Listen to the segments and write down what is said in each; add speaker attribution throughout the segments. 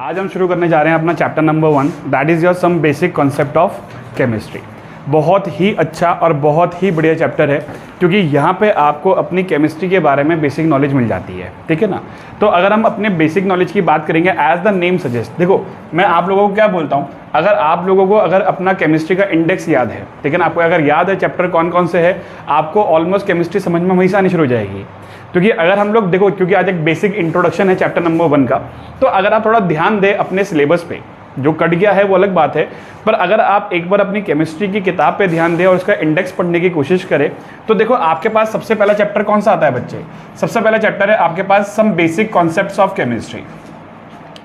Speaker 1: आज हम शुरू करने जा रहे हैं अपना chapter number 1, that is your some basic concept of chemistry. बहुत ही अच्छा और बहुत ही बढ़िया चैप्टर है क्योंकि यहाँ पे आपको अपनी केमिस्ट्री के बारे में बेसिक नॉलेज मिल जाती है, ठीक है ना। तो अगर हम अपने बेसिक नॉलेज की बात करेंगे, एज द नेम सजेस्ट, देखो मैं आप लोगों को क्या बोलता हूँ, अगर आप लोगों को अगर अपना केमिस्ट्री का इंडेक्स याद है, ठीक है ना, आपको अगर याद है चैप्टर कौन कौन से है, आपको ऑलमोस्ट केमिस्ट्री समझ में वहीं से आनी शुरू हो जाएगी। क्योंकि अगर हम लोग देखो, क्योंकि आज एक बेसिक इंट्रोडक्शन है चैप्टर नंबर 1 का, तो अगर आप थोड़ा ध्यान दें अपने सिलेबस पे, जो कट गया है वो अलग बात है, पर अगर आप एक बार अपनी केमिस्ट्री की किताब पे ध्यान दें और उसका इंडेक्स पढ़ने की कोशिश करें, तो देखो आपके पास सबसे पहला चैप्टर कौन सा आता है बच्चे। सबसे पहला चैप्टर है आपके पास some basic concepts of chemistry,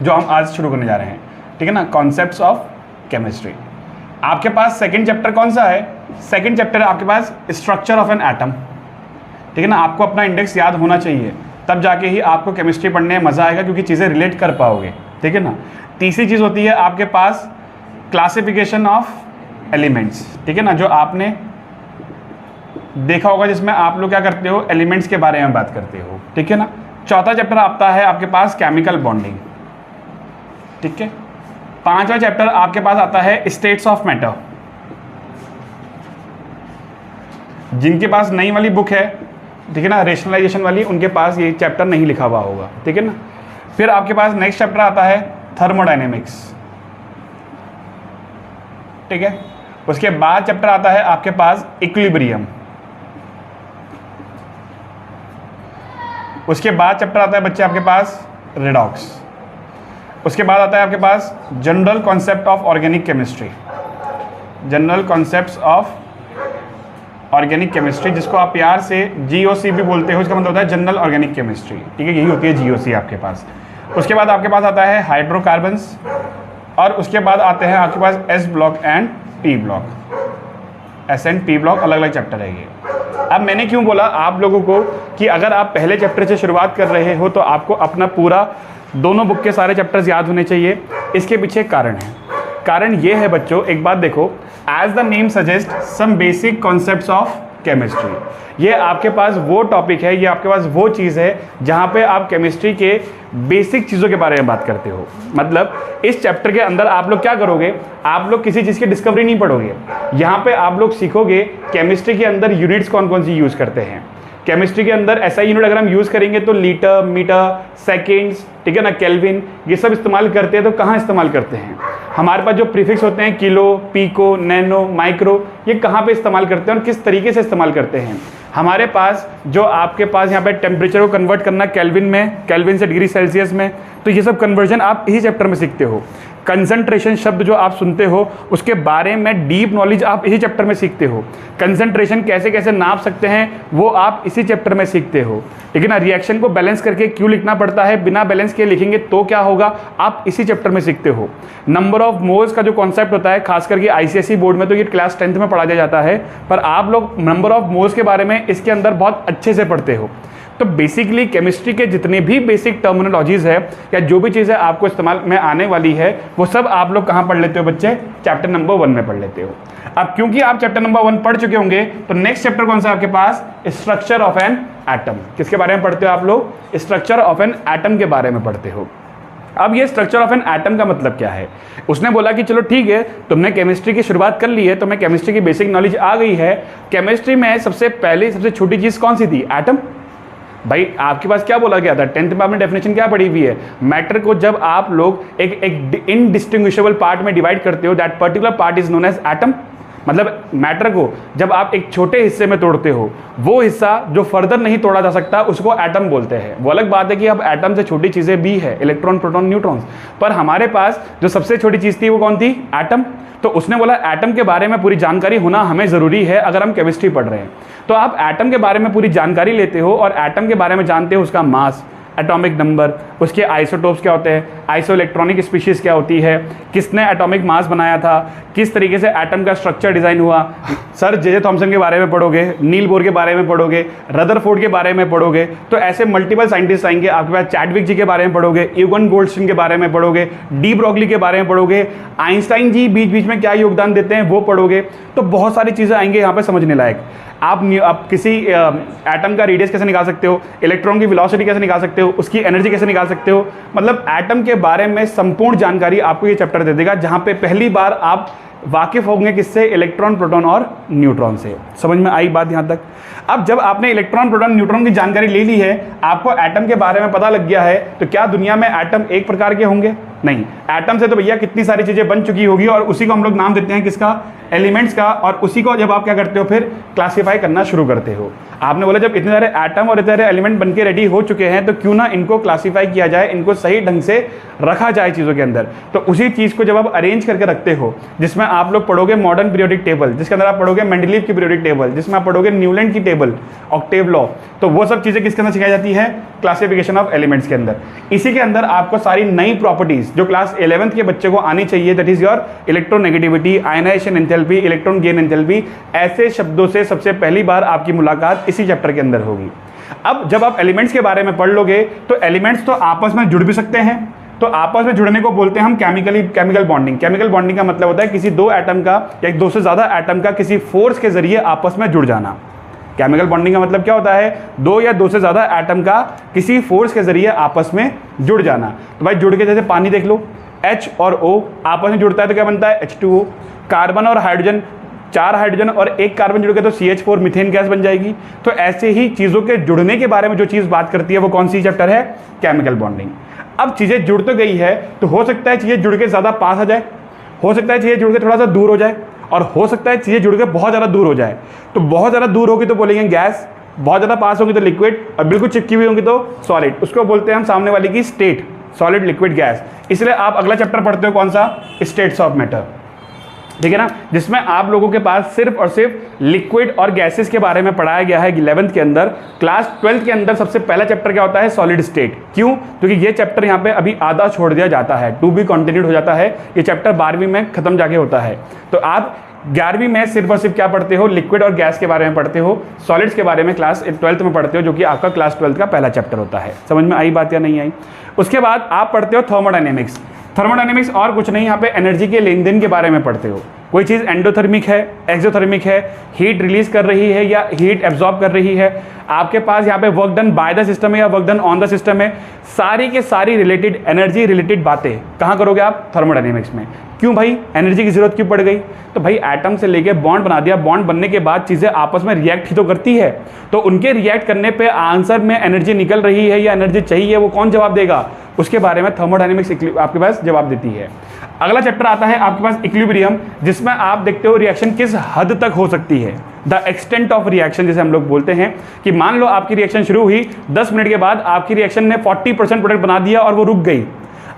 Speaker 1: जो हम आज शुरू करने जा रहे हैं, ठीक है ना, कॉन्सेप्ट्स ऑफ केमिस्ट्री। आपके पास सेकेंड चैप्टर कौन सा है, सेकेंड चैप्टर है आपके पास स्ट्रक्चर ऑफ एन एटम, ठीक है ना। आपको अपना इंडेक्स याद होना चाहिए, तब जाके ही आपको केमिस्ट्री पढ़ने में मजा आएगा, क्योंकि चीज़ें रिलेट कर पाओगे, ठीक है ना। तीसरी चीज़ होती है आपके पास क्लासिफिकेशन ऑफ एलिमेंट्स, ठीक है ना, जो आपने देखा होगा, जिसमें आप लोग क्या करते हो, एलिमेंट्स के बारे में बात करते हो, ठीक है ना। चौथा चैप्टर आता है आपके पास केमिकल बॉन्डिंग, ठीक है। पांचवा चैप्टर आपके पास आता है स्टेट्स ऑफ मैटर। जिनके पास नई वाली बुक है, ठीक है ना, रेशनलाइजेशन वाली, उनके पास ये चैप्टर नहीं लिखा हुआ होगा, ठीक है ना। फिर आपके पास नेक्स्ट चैप्टर आता है थर्मोडायनेमिक्स, ठीक है। उसके बाद चैप्टर आता है आपके पास इक्विलिब्रियम। उसके बाद चैप्टर आता है बच्चे आपके पास रेडॉक्स। उसके बाद आता है आपके पास general concept of organic chemistry, general concepts of organic chemistry, जिसको आप प्यार से जीओसी भी बोलते हो, इसका मतलब होता है जनरल ऑर्गेनिक केमिस्ट्री, ठीक है, यही होती है जीओसी आपके पास। उसके बाद आपके पास आता है हाइड्रोकार्बन्स, और उसके बाद आते हैं आपके पास s block and p block, s and p block, अलग अलग चैप्टर है ये। अब मैंने क्यों बोला आप लोगों को कि अगर आप पहले चैप्टर से शुरुआत कर रहे हो तो आपको अपना पूरा दोनों बुक के सारे चैप्टर्स याद होने चाहिए, इसके पीछे एक कारण है। कारण ये है बच्चों, एक बात देखो, as the name suggest some basic concepts of chemistry. ये आपके पास वो टॉपिक है, ये आपके पास वो चीज़ है जहाँ पे आप केमिस्ट्री के बेसिक चीज़ों के बारे में बात करते हो। मतलब इस चैप्टर के अंदर आप लोग क्या करोगे, आप लोग किसी चीज़ की डिस्कवरी नहीं पढ़ोगे, यहाँ पे आप लोग सीखोगे केमिस्ट्री के अंदर यूनिट्स कौन कौन सी यूज़ करते हैं। केमिस्ट्री के अंदर ऐसा यूनिट अगर हम यूज़ करेंगे तो लीटर, मीटर, सेकेंड्स, ठीक है ना, केल्विन, ये सब इस्तेमाल करते हैं। तो कहाँ इस्तेमाल करते हैं, हमारे पास जो प्रीफिक्स होते हैं किलो, पीको, नैनो, माइक्रो, ये कहाँ पे इस्तेमाल करते हैं और किस तरीके से इस्तेमाल करते हैं। हमारे पास जो आपके पास यहाँ पे टेम्परेचर को कन्वर्ट करना केल्विन में, केल्विन से डिग्री सेल्सियस में, तो ये सब कन्वर्जन आप इसी चैप्टर में सीखते हो। कंसंट्रेशन शब्द जो आप सुनते हो उसके बारे में डीप नॉलेज आप इसी चैप्टर में सीखते हो। कंसंट्रेशन कैसे कैसे नाप सकते हैं वो आप इसी चैप्टर में सीखते हो, ठीक है ना। रिएक्शन को बैलेंस करके क्यों लिखना पड़ता है, बिना बैलेंस के लिखेंगे तो क्या होगा, आप इसी चैप्टर में सीखते हो। नंबर ऑफ मोल्स का जो कॉन्सेप्ट होता है, खास करके आईसीएसई बोर्ड में तो ये क्लास 10th में पढ़ा जाता है, पर आप लोग नंबर ऑफ मोल्स के बारे में इसके अंदर बहुत अच्छे से पढ़ते हो। तो बेसिकली केमिस्ट्री के जितने भी बेसिक टर्मिनोलॉजीज है या जो भी चीज़ें आपको इस्तेमाल में आने वाली है, वो सब आप लोग कहाँ पढ़ लेते हो बच्चे, चैप्टर नंबर 1 में पढ़ लेते हो। अब क्योंकि आप चैप्टर नंबर 1 पढ़ चुके होंगे, तो नेक्स्ट चैप्टर कौन सा है आपके पास, स्ट्रक्चर ऑफ एन एटम। किसके बारे में पढ़ते हो आप लोग, स्ट्रक्चर ऑफ एन एटम के बारे में पढ़ते हो। अब ये स्ट्रक्चर ऑफ एन एटम का मतलब क्या है, उसने बोला कि चलो ठीक है, तुमने केमिस्ट्री की शुरुआत कर ली है, तुम्हें केमिस्ट्री की बेसिक नॉलेज आ गई है। केमिस्ट्री में सबसे पहले सबसे छोटी चीज़ कौन सी थी, एटम। भाई आपके पास क्या बोला गया था, 10th में आपने डेफिनेशन क्या पढ़ी हुई है, मैटर को जब आप लोग एक इनडिस्टिंग्विशेबल पार्ट में डिवाइड करते हो, that particular part is known as atom. मतलब मैटर को जब आप एक छोटे हिस्से में तोड़ते हो, वो हिस्सा जो फर्दर नहीं तोड़ा जा सकता उसको एटम बोलते हैं। वो अलग बात है कि अब एटम से छोटी चीज़ें भी है, इलेक्ट्रॉन, प्रोटॉन, न्यूट्रॉन्स, पर हमारे पास जो सबसे छोटी चीज़ थी वो कौन थी, एटम। तो उसने बोला एटम के बारे में पूरी जानकारी होना हमें ज़रूरी है अगर हम केमिस्ट्री पढ़ रहे हैं। तो आप एटम के बारे में पूरी जानकारी लेते हो और एटम के बारे में जानते हो उसका मास, एटॉमिक नंबर, उसके आइसोटोप्स क्या होते हैं, आइसो इलेक्ट्रॉनिक स्पीशीज़ क्या होती है, किसने एटॉमिक मास बनाया था, किस तरीके से एटम का स्ट्रक्चर डिज़ाइन हुआ। सर जे थॉमसन के बारे में पढ़ोगे, नील बोर के बारे में पढ़ोगे, रदरफोर्ड के बारे में पढ़ोगे, तो ऐसे मल्टीपल साइंटिस्ट आएंगे आपके पास। चैडविक जी के बारे में पढ़ोगे, यूगन गोल्डस्टीन के बारे में पढ़ोगे, डी ब्रॉगली के बारे में पढ़ोगे, आइंस्टाइन जी बीच बीच में क्या योगदान देते हैं वो पढ़ोगे। तो बहुत सारी चीज़ें आएंगे यहाँ पर समझने लायक। आप किसी एटम का रेडियस कैसे निकाल सकते हो, इलेक्ट्रॉन की वेलोसिटी कैसे निकाल सकते हो, उसकी एनर्जी कैसे निकाल सकते हो, मतलब एटम के बारे में संपूर्ण जानकारी आपको ये चैप्टर दे देगा, जहां पे पहली बार आप वाकिफ होंगे किससे, इलेक्ट्रॉन, प्रोटॉन और न्यूट्रॉन से। समझ में आई बात यहां तक? अब जब आपने इलेक्ट्रॉन, प्रोटॉन, न्यूट्रॉन की जानकारी ले ली है, आपको एटम के बारे में पता लग गया है, तो क्या दुनिया में एटम एक प्रकार के होंगे? नहीं, एटम से तो भैया कितनी सारी चीजें बन चुकी होगी, और उसी को हम लोग नाम देते हैं किसका, एलिमेंट्स का, और उसी को जब आप क्या करते हो फिर क्लासीफाई करना शुरू करते हो। आपने बोला जब इतने सारे एटम और इतने सारे एलिमेंट बन के रेडी हो चुके हैं, तो क्यों ना इनको क्लासीफाई किया जाए, इनको सही ढंग से रखा जाए चीज़ों के अंदर। तो उसी चीज़ को जब आप अरेंज करके रखते हो, जिसमें आप लोग पढ़ोगे मॉडर्न पीरियोडिक टेबल, जिसके अंदर आप पढ़ोगे मेंडलीव की पीरियोडिक टेबल, जिसमें आप पढ़ोगे न्यूलैंड की टेबल, ऑक्टेव लॉ, तो वो सब चीज़ें किसके अंदर सिखाई जाती है, क्लासिफिकेशन ऑफ एलिमेंट्स के अंदर। इसी के अंदर आपको सारी नई प्रॉपर्टीज जो क्लास 11th के बच्चे को आनी चाहिए, that is your electronegativity, ionization enthalpy, electron gain enthalpy, ऐसे शब्दों से सबसे पहली बार आपकी मुलाकात इसी चैप्टर के अंदर होगी। अब जब आप एलिमेंट्स के बारे में पढ़ लोगे, तो एलिमेंट्स तो आपस में जुड़ भी सकते हैं, तो आपस में जुड़ने को बोलते हैं हम केमिकल बॉन्डिंग। केमिकल बॉन्डिंग का मतलब होता है किसी दो एटम का या दो से ज्यादा एटम का किसी फोर्स के जरिए आपस में जुड़ जाना। केमिकल बॉन्डिंग का मतलब क्या होता है, दो या दो से ज्यादा एटम का किसी फोर्स के जरिए आपस में जुड़ जाना। तो भाई जुड़ के जैसे पानी देख लो, H और O आपस में जुड़ता है तो क्या बनता है, H2O। कार्बन और हाइड्रोजन, 4 हाइड्रोजन और 1 कार्बन जुड़ के तो CH4 मीथेन गैस बन जाएगी। तो ऐसे ही चीजों के जुड़ने के बारे में जो चीज बात करती है वो कौन सी चैप्टर है, केमिकल बॉन्डिंग। अब चीजें जुड़ तो गई है, तो हो सकता है चीजें जुड़ के ज्यादा पास आ जाए, हो सकता है चीजें जुड़ के थोड़ा सा दूर हो जाए, और हो सकता है चीजें जुड़ के बहुत ज्यादा दूर हो जाए। तो बहुत ज्यादा दूर होगी तो बोलेंगे गैस, बहुत ज्यादा पास होगी तो लिक्विड, और बिल्कुल चिपकी हुई होगी तो सॉलिड। उसको बोलते हैं हम सामने वाली की स्टेट, सॉलिड, लिक्विड, गैस। इसलिए आप अगला चैप्टर पढ़ते हो कौन सा, स्टेट्स ऑफ मैटर, ठीक है ना, जिसमें आप लोगों के पास सिर्फ और सिर्फ लिक्विड और गैसेस के बारे में पढ़ाया गया है 11th के अंदर। क्लास 12th के अंदर सबसे पहला चैप्टर क्या होता है, सॉलिड स्टेट। क्यों? क्योंकि ये चैप्टर यहाँ पे अभी आधा छोड़ दिया जाता है, टू बी कंटिन्यूड हो जाता है। ये चैप्टर 12वीं में खत्म जाके होता है। तो आप 11वीं में सिर्फ और सिर्फ क्या पढ़ते हो, लिक्विड और गैस के बारे में पढ़ते हो, सॉलिड्स के बारे में क्लास 12th में पढ़ते हो, जो कि आपका क्लास 12th का पहला चैप्टर होता है। समझ में आई बात या नहीं आई? उसके बाद आप पढ़ते हो थर्मोडायनेमिक्स। थर्मोडायनेमिक्स और कुछ नहीं, यहाँ पे एनर्जी के लेन देन के बारे में पढ़ते हो। कोई चीज़ एंडोथर्मिक है, एक्सोथर्मिक है, हीट रिलीज कर रही है या हीट एब्जॉर्ब कर रही है, आपके पास यहाँ पे work done by the system है या work done on the system है, सारी के सारी रिलेटेड एनर्जी रिलेटेड बातें कहाँ करोगे आप, थर्मोडायनेमिक्स में। क्यों भाई, एनर्जी की जरूरत क्यों पड़ गई? तो भाई एटम से लेके बॉन्ड बना दिया, बॉन्ड बनने के बाद चीज़ें आपस में रिएक्ट ही तो करती है, तो उनके रिएक्ट करने पे आंसर में एनर्जी निकल रही है या एनर्जी चाहिए, वो कौन जवाब देगा? उसके बारे में थर्मोडायनेमिक्स आपके पास जवाब देती है। अगला चैप्टर आता है आपके पास इक्विलिब्रियम, जिसमें आप देखते हो रिएक्शन किस हद तक हो सकती है, द एक्सटेंट ऑफ रिएक्शन जिसे हम लोग बोलते हैं। कि मान लो आपकी रिएक्शन शुरू हुई, 10 मिनट के बाद आपकी रिएक्शन ने 40% प्रोडक्ट बना दिया और वो रुक गई।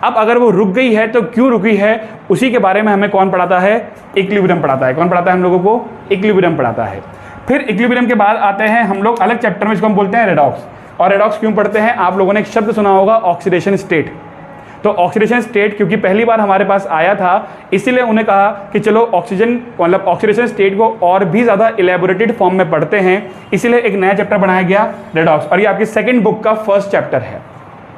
Speaker 1: अब अगर वो रुक गई है तो क्यों रुकी है, उसी के बारे में हमें कौन पढ़ाता है, इक्विलिब्रियम पढ़ाता है। कौन पढ़ाता है हम लोगों को, इक्विलिब्रियम पढ़ाता है। फिर इक्विलिब्रियम के बाद आते हैं हम लोग अलग चैप्टर में, इसको हम बोलते हैं रेडॉक्स। और रेडॉक्स क्यों पढ़ते हैं, आप लोगों ने एक शब्द सुना होगा, ऑक्सीडेशन स्टेट। तो ऑक्सीडेशन स्टेट क्योंकि पहली बार हमारे पास आया था, इसीलिए उन्हें कहा कि चलो ऑक्सीजन मतलब ऑक्सीडेशन स्टेट को और भी ज़्यादा इलेबोरेटेड फॉर्म में पढ़ते हैं, इसीलिए एक नया चैप्टर बनाया गया रेडॉक्स। और ये आपकी सेकंड बुक का फर्स्ट चैप्टर है,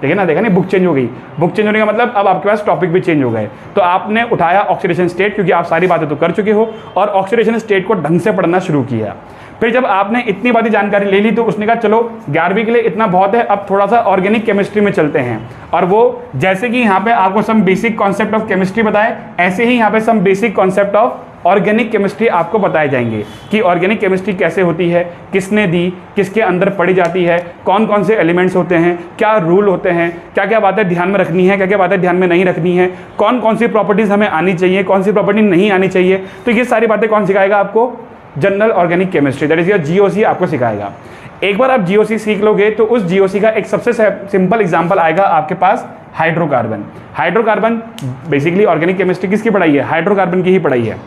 Speaker 1: ठीक है ना। देखा नहीं, बुक चेंज हो गई। बुक चेंज होने का मतलब अब आपके पास टॉपिक भी चेंज हो गए। तो आपने उठाया ऑक्सीडेशन स्टेट क्योंकि आप सारी बातें तो कर चुके हो, और ऑक्सीडेशन स्टेट को ढंग से पढ़ना शुरू किया। फिर जब आपने इतनी बारी जानकारी ले ली तो उसने कहा चलो 11वीं के लिए इतना बहुत है, अब थोड़ा सा ऑर्गेनिक केमिस्ट्री में चलते हैं। और वो जैसे कि यहाँ पे आपको some basic concept of chemistry बताए, ऐसे ही यहाँ पे some basic concept of organic chemistry आपको बताए जाएंगे कि ऑर्गेनिक केमिस्ट्री कैसे होती है, किसने दी, किसके अंदर पढ़ी जाती है, कौन कौन से एलिमेंट्स होते हैं, क्या रूल होते हैं, क्या क्या बातें ध्यान में रखनी है, क्या क्या बातें ध्यान में नहीं रखनी है, कौन कौन सी प्रॉपर्टीज़ हमें आनी चाहिए, कौन सी प्रॉपर्टी नहीं आनी चाहिए। तो ये सारी बातें कौन सिखाएगा आपको, general organic chemistry, that is your GOC आपको सिखाएगा। एक बार आप जीओसी सीख लोगे तो उस जीओसी का एक सबसे सिंपल एग्जांपल आएगा आपके पास, hydrocarbon. Hydrocarbon basically organic chemistry किसकी पढ़ाई है, हाइड्रोकार्बन की ही पढ़ाई है।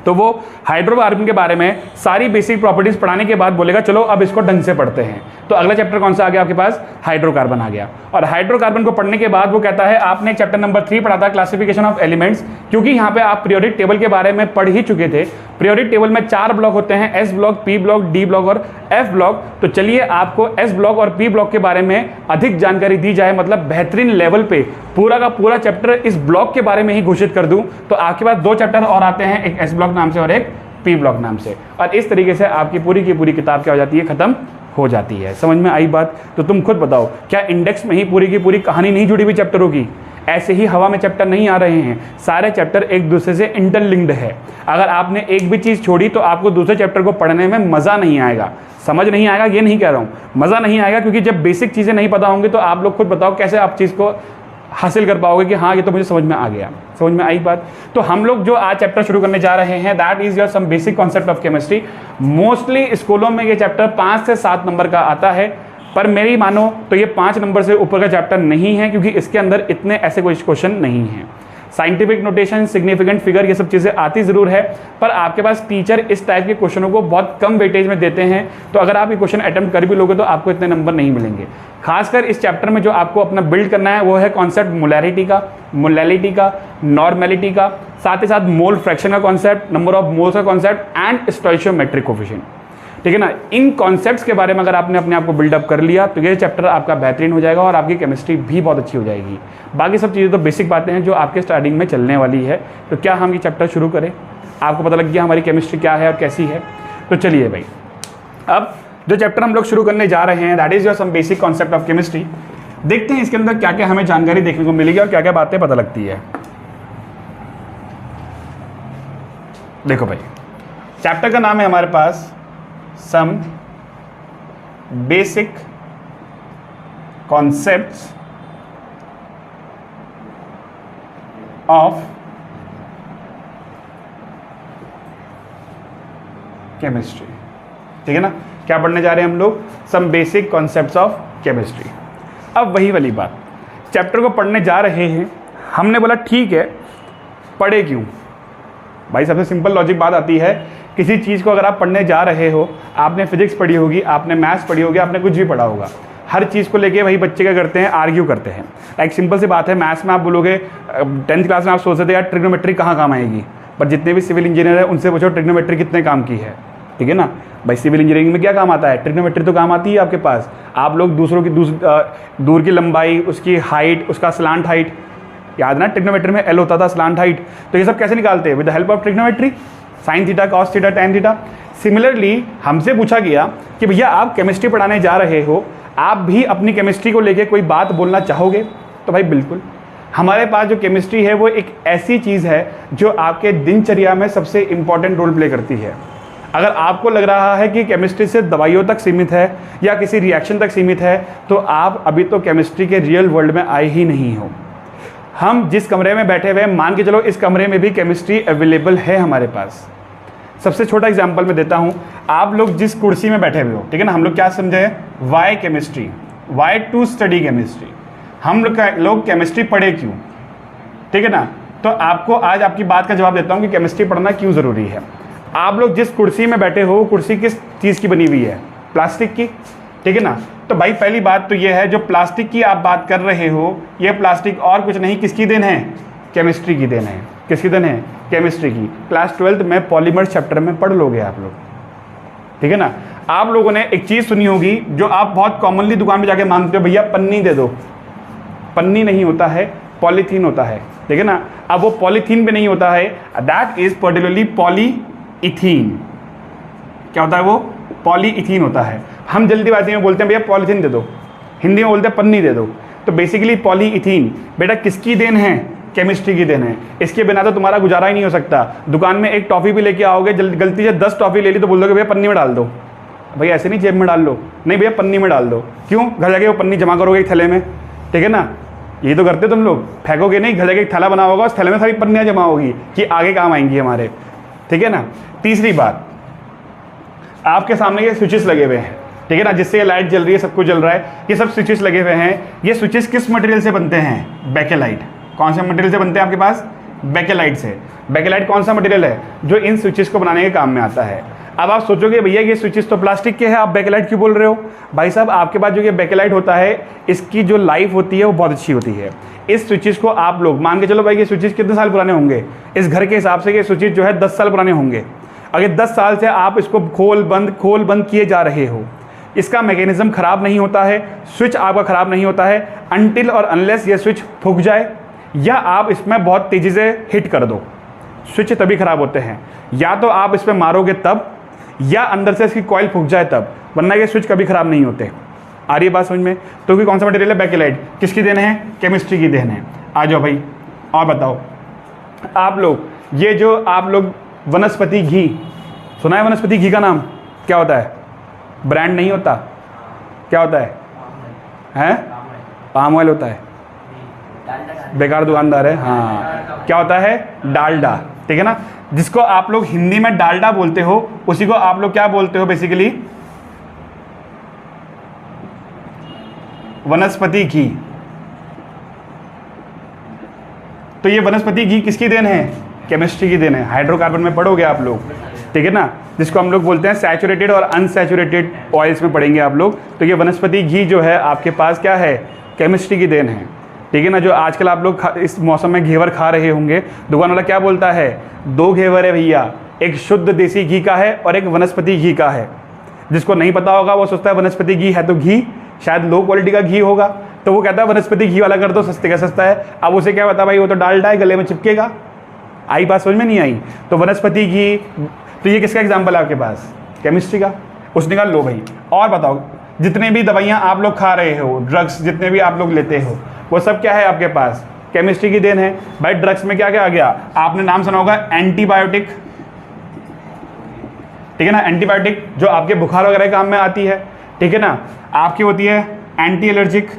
Speaker 1: तो वो हाइड्रोकार्बन के बारे में सारी बेसिक प्रॉपर्टीज पढ़ाने के बाद बोलेगा चलो अब इसको ढंग से पढ़ते हैं। तो अगला चैप्टर कौन सा आ गया आपके पास, हाइड्रोकार्बन आ गया। और हाइड्रोकार्बन को पढ़ने के बाद वो कहता है आपने चैप्टर नंबर 3 पढ़ा था, क्लासिफिकेशन ऑफ एलिमेंट्स, क्योंकि यहाँ पे आप पीरियोडिक टेबल के बारे में पढ़ ही चुके थे। पीरियोडिक टेबल में 4 ब्लॉक होते हैं, S block, p block, D block और एफ ब्लॉक। तो चलिए आपको एस ब्लॉक और पी ब्लॉक के बारे में अधिक जानकारी दी जाए, मतलब बेहतरीन लेवल पे पूरा का पूरा चैप्टर इस ब्लॉक के बारे में ही घोषित कर दूं। तो आपके पास 2 चैप्टर और आते हैं, एक एस ब्लॉक नाम से और एक पी ब्लॉक नाम से। और इस तरीके से आपकी पूरी की पूरी किताब क्या हो जाती है, ख़त्म हो जाती है। समझ में आई बात? तो तुम खुद बताओ, क्या इंडेक्स में ही पूरी की पूरी कहानी नहीं जुड़ी हुई चैप्टरों की? ऐसे ही हवा में चैप्टर नहीं आ रहे हैं, सारे चैप्टर एक दूसरे से इंटरलिंक्ड है। अगर आपने एक भी चीज़ छोड़ी तो आपको दूसरे चैप्टर को पढ़ने में मज़ा नहीं आएगा, समझ नहीं आएगा, ये नहीं कह रहा हूँ, मज़ा नहीं आएगा, क्योंकि जब बेसिक चीज़ें नहीं पता होंगी तो आप लोग खुद बताओ कैसे आप चीज़ को हासिल कर पाओगे कि हाँ ये तो मुझे समझ में आ गया। समझ में आई बात? तो हम लोग जो आज चैप्टर शुरू करने जा रहे हैं, that is your some basic concept of chemistry. Mostly स्कूलों में ये चैप्टर 5 से 7 नंबर का आता है, पर मेरी मानो तो ये 5 नंबर से ऊपर का चैप्टर नहीं है, क्योंकि इसके अंदर इतने ऐसे कोई क्वेश्चन नहीं हैं। साइंटिफिक नोटेशन, सिग्निफिकेंट फिगर, ये सब चीज़ें आती ज़रूर है, पर आपके पास टीचर इस टाइप के क्वेश्चनों को बहुत कम वेटेज में देते हैं। तो अगर आप ये क्वेश्चन अटेम्प्ट कर भी लोगे तो आपको इतने नंबर नहीं मिलेंगे। खासकर इस चैप्टर में जो आपको अपना बिल्ड करना है वो है कॉन्सेप्ट मोलैरिटी का, मोलैलिटी का, नॉर्मेलिटी का, साथ ही साथ मोल फ्रैक्शन का कॉन्सेप्ट, नंबर ऑफ मोल्स का कॉन्सेप्ट एंड स्टोइचियोमेट्रिक कोफिशिएंट। ठीक है ना? इन कॉन्सेप्ट्स के बारे में अगर आपने अपने आप को बिल्डअप कर लिया तो ये चैप्टर आपका बेहतरीन हो जाएगा और आपकी केमिस्ट्री भी बहुत अच्छी हो जाएगी। बाकी सब चीज़ें तो बेसिक बातें हैं जो आपके स्टार्टिंग में चलने वाली है। तो क्या हम ये चैप्टर शुरू करें? आपको पता लग गया हमारी केमिस्ट्री क्या है और कैसी है। तो चलिए भाई, अब जो चैप्टर हम लोग शुरू करने जा रहे हैं, that is your some basic concept of chemistry. देखते हैं इसके अंदर क्या क्या हमें जानकारी देखने को मिलेगी और क्या क्या बातें पता लगती है। देखो भाई, चैप्टर का नाम है हमारे पास some basic concepts of chemistry. ठीक है ना? क्या पढ़ने जा रहे हैं हम लोग? Some basic concepts of chemistry. अब वही वाली बात, चैप्टर को पढ़ने जा रहे हैं, हमने बोला ठीक है, पढ़े क्यों? भाई सबसे सिंपल लॉजिक बात आती है, किसी चीज़ को अगर आप पढ़ने जा रहे हो, आपने फिजिक्स पढ़ी होगी, आपने मैथ्स पढ़ी होगी, आपने कुछ भी पढ़ा होगा, हर चीज़ को लेके वही बच्चे क्या करते हैं, आर्ग्यू करते हैं। एक सिंपल सी बात है, मैथ्स में आप बोलोगे 10th क्लास में आप सोचते थे यार ट्रिग्नोमेट्री कहाँ काम आएगी, पर जितने भी सिविल इंजीनियर है उनसे पूछो ट्रिग्नोमेट्री कितने काम की है। ठीक है ना भाई? सिविल इंजीनियरिंग में क्या काम आता है? ट्रिग्नोमेट्री तो काम आती है आपके पास। आप लोग दूसरों की दूर की लंबाई, उसकी हाइट, उसका स्लांट हाइट, याद ना ट्रिग्नोमेट्री में एल होता था, स्लांट हाइट, तो ये सब कैसे निकालते हैं? With the help of trigonometry, sine theta, cos theta, tan theta. Similarly हमसे पूछा गया कि भैया आप केमिस्ट्री पढ़ाने जा रहे हो, आप भी अपनी केमिस्ट्री को लेके कोई बात बोलना चाहोगे? तो भाई बिल्कुल, हमारे पास जो केमिस्ट्री है वो एक ऐसी चीज़ है जो आपके दिनचर्या में सबसे इंपॉर्टेंट रोल प्ले करती है। अगर आपको लग रहा है कि केमिस्ट्री से दवाइयों तक सीमित है या किसी रिएक्शन तक सीमित है, तो आप अभी तो केमिस्ट्री के रियल वर्ल्ड में आए ही नहीं हो। हम जिस कमरे में बैठे हुए हैं, मान के चलो इस कमरे में भी केमिस्ट्री अवेलेबल है हमारे पास। सबसे छोटा एग्जांपल मैं देता हूँ, आप लोग जिस कुर्सी में बैठे हुए हो, ठीक है ना, हम लोग क्या समझे? Why chemistry, why to study chemistry. हम लोग केमिस्ट्री पढ़े क्यों? ठीक है ना? तो आपको आज आपकी बात का जवाब देता हूँ कि केमिस्ट्री पढ़ना क्यों ज़रूरी है। आप लोग जिस कुर्सी में बैठे हो, कुर्सी किस चीज़ की बनी हुई है? प्लास्टिक की। ठीक है ना? तो भाई पहली बात तो ये है, जो प्लास्टिक की आप बात कर रहे हो, ये प्लास्टिक और कुछ नहीं, किसकी देन है? केमिस्ट्री की देन है। किसकी देन है? केमिस्ट्री की। क्लास 12th में पॉलीमर चैप्टर में पढ़ लोगे आप लोग। ठीक है ना? आप लोगों ने एक चीज़ सुनी होगी जो आप बहुत कॉमनली दुकान में जाके मांगते हो, भैया पन्नी दे दो। पन्नी नहीं होता है, पॉलीथीन होता है। ठीक है ना? अब वो पॉलीथीन भी नहीं होता है, दैट इज पर्टिकुलरली पॉलीइथीन। क्या होता है वो? पॉलीइथीन होता है। हम जल्दीबाजी में बोलते हैं भैया पॉलीथीन दे दो, हिंदी में बोलते हैं पन्नी दे दो। तो बेसिकली पॉलीइथीन बेटा किसकी देन है? केमिस्ट्री की देन है। इसके बिना तो तुम्हारा गुजारा ही नहीं हो सकता। दुकान में एक टॉफ़ी भी लेके आओगे, गलती से 10 टॉफ़ी ले ली तो बोल दोगे भैया पन्नी में डाल दो। भैया ऐसे नहीं जेब में डाल लो, नहीं भैया पन्नी में डाल दो। क्यों? घर जाके वो पन्नी जमा करोगे एक थैले में। ठीक है ना? ये तो करते तुम लोग, फेंकोगे नहीं, घर जाके एक थैला बना होगा, उस थैले में सारी पन्नियाँ जमा होगी कि आगे काम आएंगी हमारे। ठीक है ना? तीसरी बात, आपके सामने ये स्विचेस लगे हुए हैं, ठीक है ना, जिससे ये लाइट जल रही है, सब कुछ जल रहा है, ये सब स्विचेस लगे हुए हैं। ये स्विचेस किस मटेरियल से बनते हैं? बेकेलाइट। कौन से मटेरियल से बनते हैं आपके पास? बेकेलाइट से। बेकेलाइट कौन सा मटेरियल है जो इन स्विचेस को बनाने के काम में आता है? अब आप सोचोगे भैया ये स्विचेस तो प्लास्टिक के हैं, आप बेकेलाइट क्यों बोल रहे हो? भाई साहब आपके पास जो ये बेकेलाइट होता है, इसकी जो लाइफ होती है वो बहुत अच्छी होती है। इस स्विचेस को आप लोग मान के चलो भाई ये स्विचेस कितने साल पुराने होंगे? इस घर के हिसाब से ये स्विचेस जो है 10 साल पुराने होंगे। अगर 10 साल से आप इसको खोल बंद किए जा रहे हो, इसका मैकेनिज्म ख़राब नहीं होता है, स्विच आपका ख़राब नहीं होता है अनटिल और अनलेस ये स्विच फूक जाए या आप इसमें बहुत तेज़ी से हिट कर दो। स्विच तभी ख़राब होते हैं या तो आप इस पर मारोगे तब, या अंदर से इसकी कॉइल फूक जाए तब, वरना ये स्विच कभी ख़राब नहीं होते। आ रही है बात समझ में? तो कि कौन सा मटेरियल है? बैकेलाइट। किसकी देन है? केमिस्ट्री की देन है। आ जाओ भाई और बताओ आप लोग, ये जो आप लोग वनस्पति घी सुना है? वनस्पति घी का नाम क्या होता है? ब्रांड नहीं होता, क्या होता है? हैं? पाम ऑयल होता है, बेकार दुकानदार है। हाँ, क्या होता है? डालडा, ठीक है ना। जिसको आप लोग हिंदी में डालडा बोलते हो, उसी को आप लोग क्या बोलते हो बेसिकली? वनस्पति घी। तो ये वनस्पति घी किसकी देन है? केमिस्ट्री की देन है। हाइड्रोकार्बन में पढ़ोगे आप लोग, ठीक है ना, जिसको हम लोग बोलते हैं सैचुरेटेड और अनसैचुरेटेड ऑयल्स में पढ़ेंगे आप लोग। तो ये वनस्पति घी जो है आपके पास क्या है? केमिस्ट्री की देन है, ठीक है ना। जो आजकल आप लोग इस मौसम में घेवर खा रहे होंगे, दुकान वाला क्या बोलता है? 2 घेवर है भैया, एक शुद्ध देसी घी का है और एक वनस्पति घी का है। जिसको नहीं पता होगा वो सोचता है वनस्पति घी है तो घी शायद लो क्वालिटी का घी होगा, तो वो कहता है वनस्पति घी वाला कर दो, सस्ते का सस्ता है। अब उसे क्या पता भाई, वो तो डालडा है, गले में चिपकेगा। आई बात समझ में नहीं आई? तो वनस्पति घी, तो ये किसका एग्जाम्पल है आपके पास? केमिस्ट्री का। उसने कहा लो भाई और बताओ, जितने भी दवाइयाँ आप लोग खा रहे हो, ड्रग्स जितने भी आप लोग लेते हो, वो सब क्या है आपके पास? केमिस्ट्री की देन है। भाई ड्रग्स में क्या क्या आ गया? आपने नाम सुना होगा एंटीबायोटिक, ठीक है ना। एंटीबायोटिक जो आपके बुखार वगैरह काम में आती है, ठीक है ना। आपकी होती है एंटी एलर्जिक,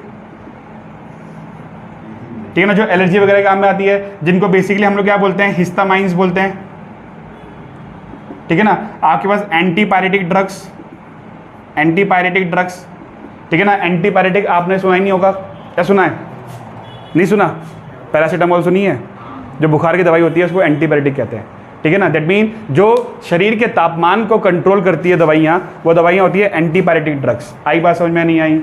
Speaker 1: ठीक है ना, जो एलर्जी वगैरह काम में आती है, जिनको बेसिकली हम लोग क्या बोलते हैं? हिस्टामाइंस बोलते हैं, ठीक है ना। आपके पास एंटीपायरेटिक ड्रग्स, एंटीपायरेटिक ड्रग्स, ठीक है ना। एंटीपायरेटिक आपने सुना ही नहीं होगा, क्या सुना है? नहीं सुना? पैरासीटामोल सुनी है? जो बुखार की दवाई होती है उसको एंटीपायरेटिक कहते हैं, ठीक है ना। दैट मीन जो शरीर के तापमान को कंट्रोल करती है दवाइयाँ, वो दवाइयाँ होती है एंटीपायरेटिक ड्रग्स। आई बात समझ में? नहीं आई?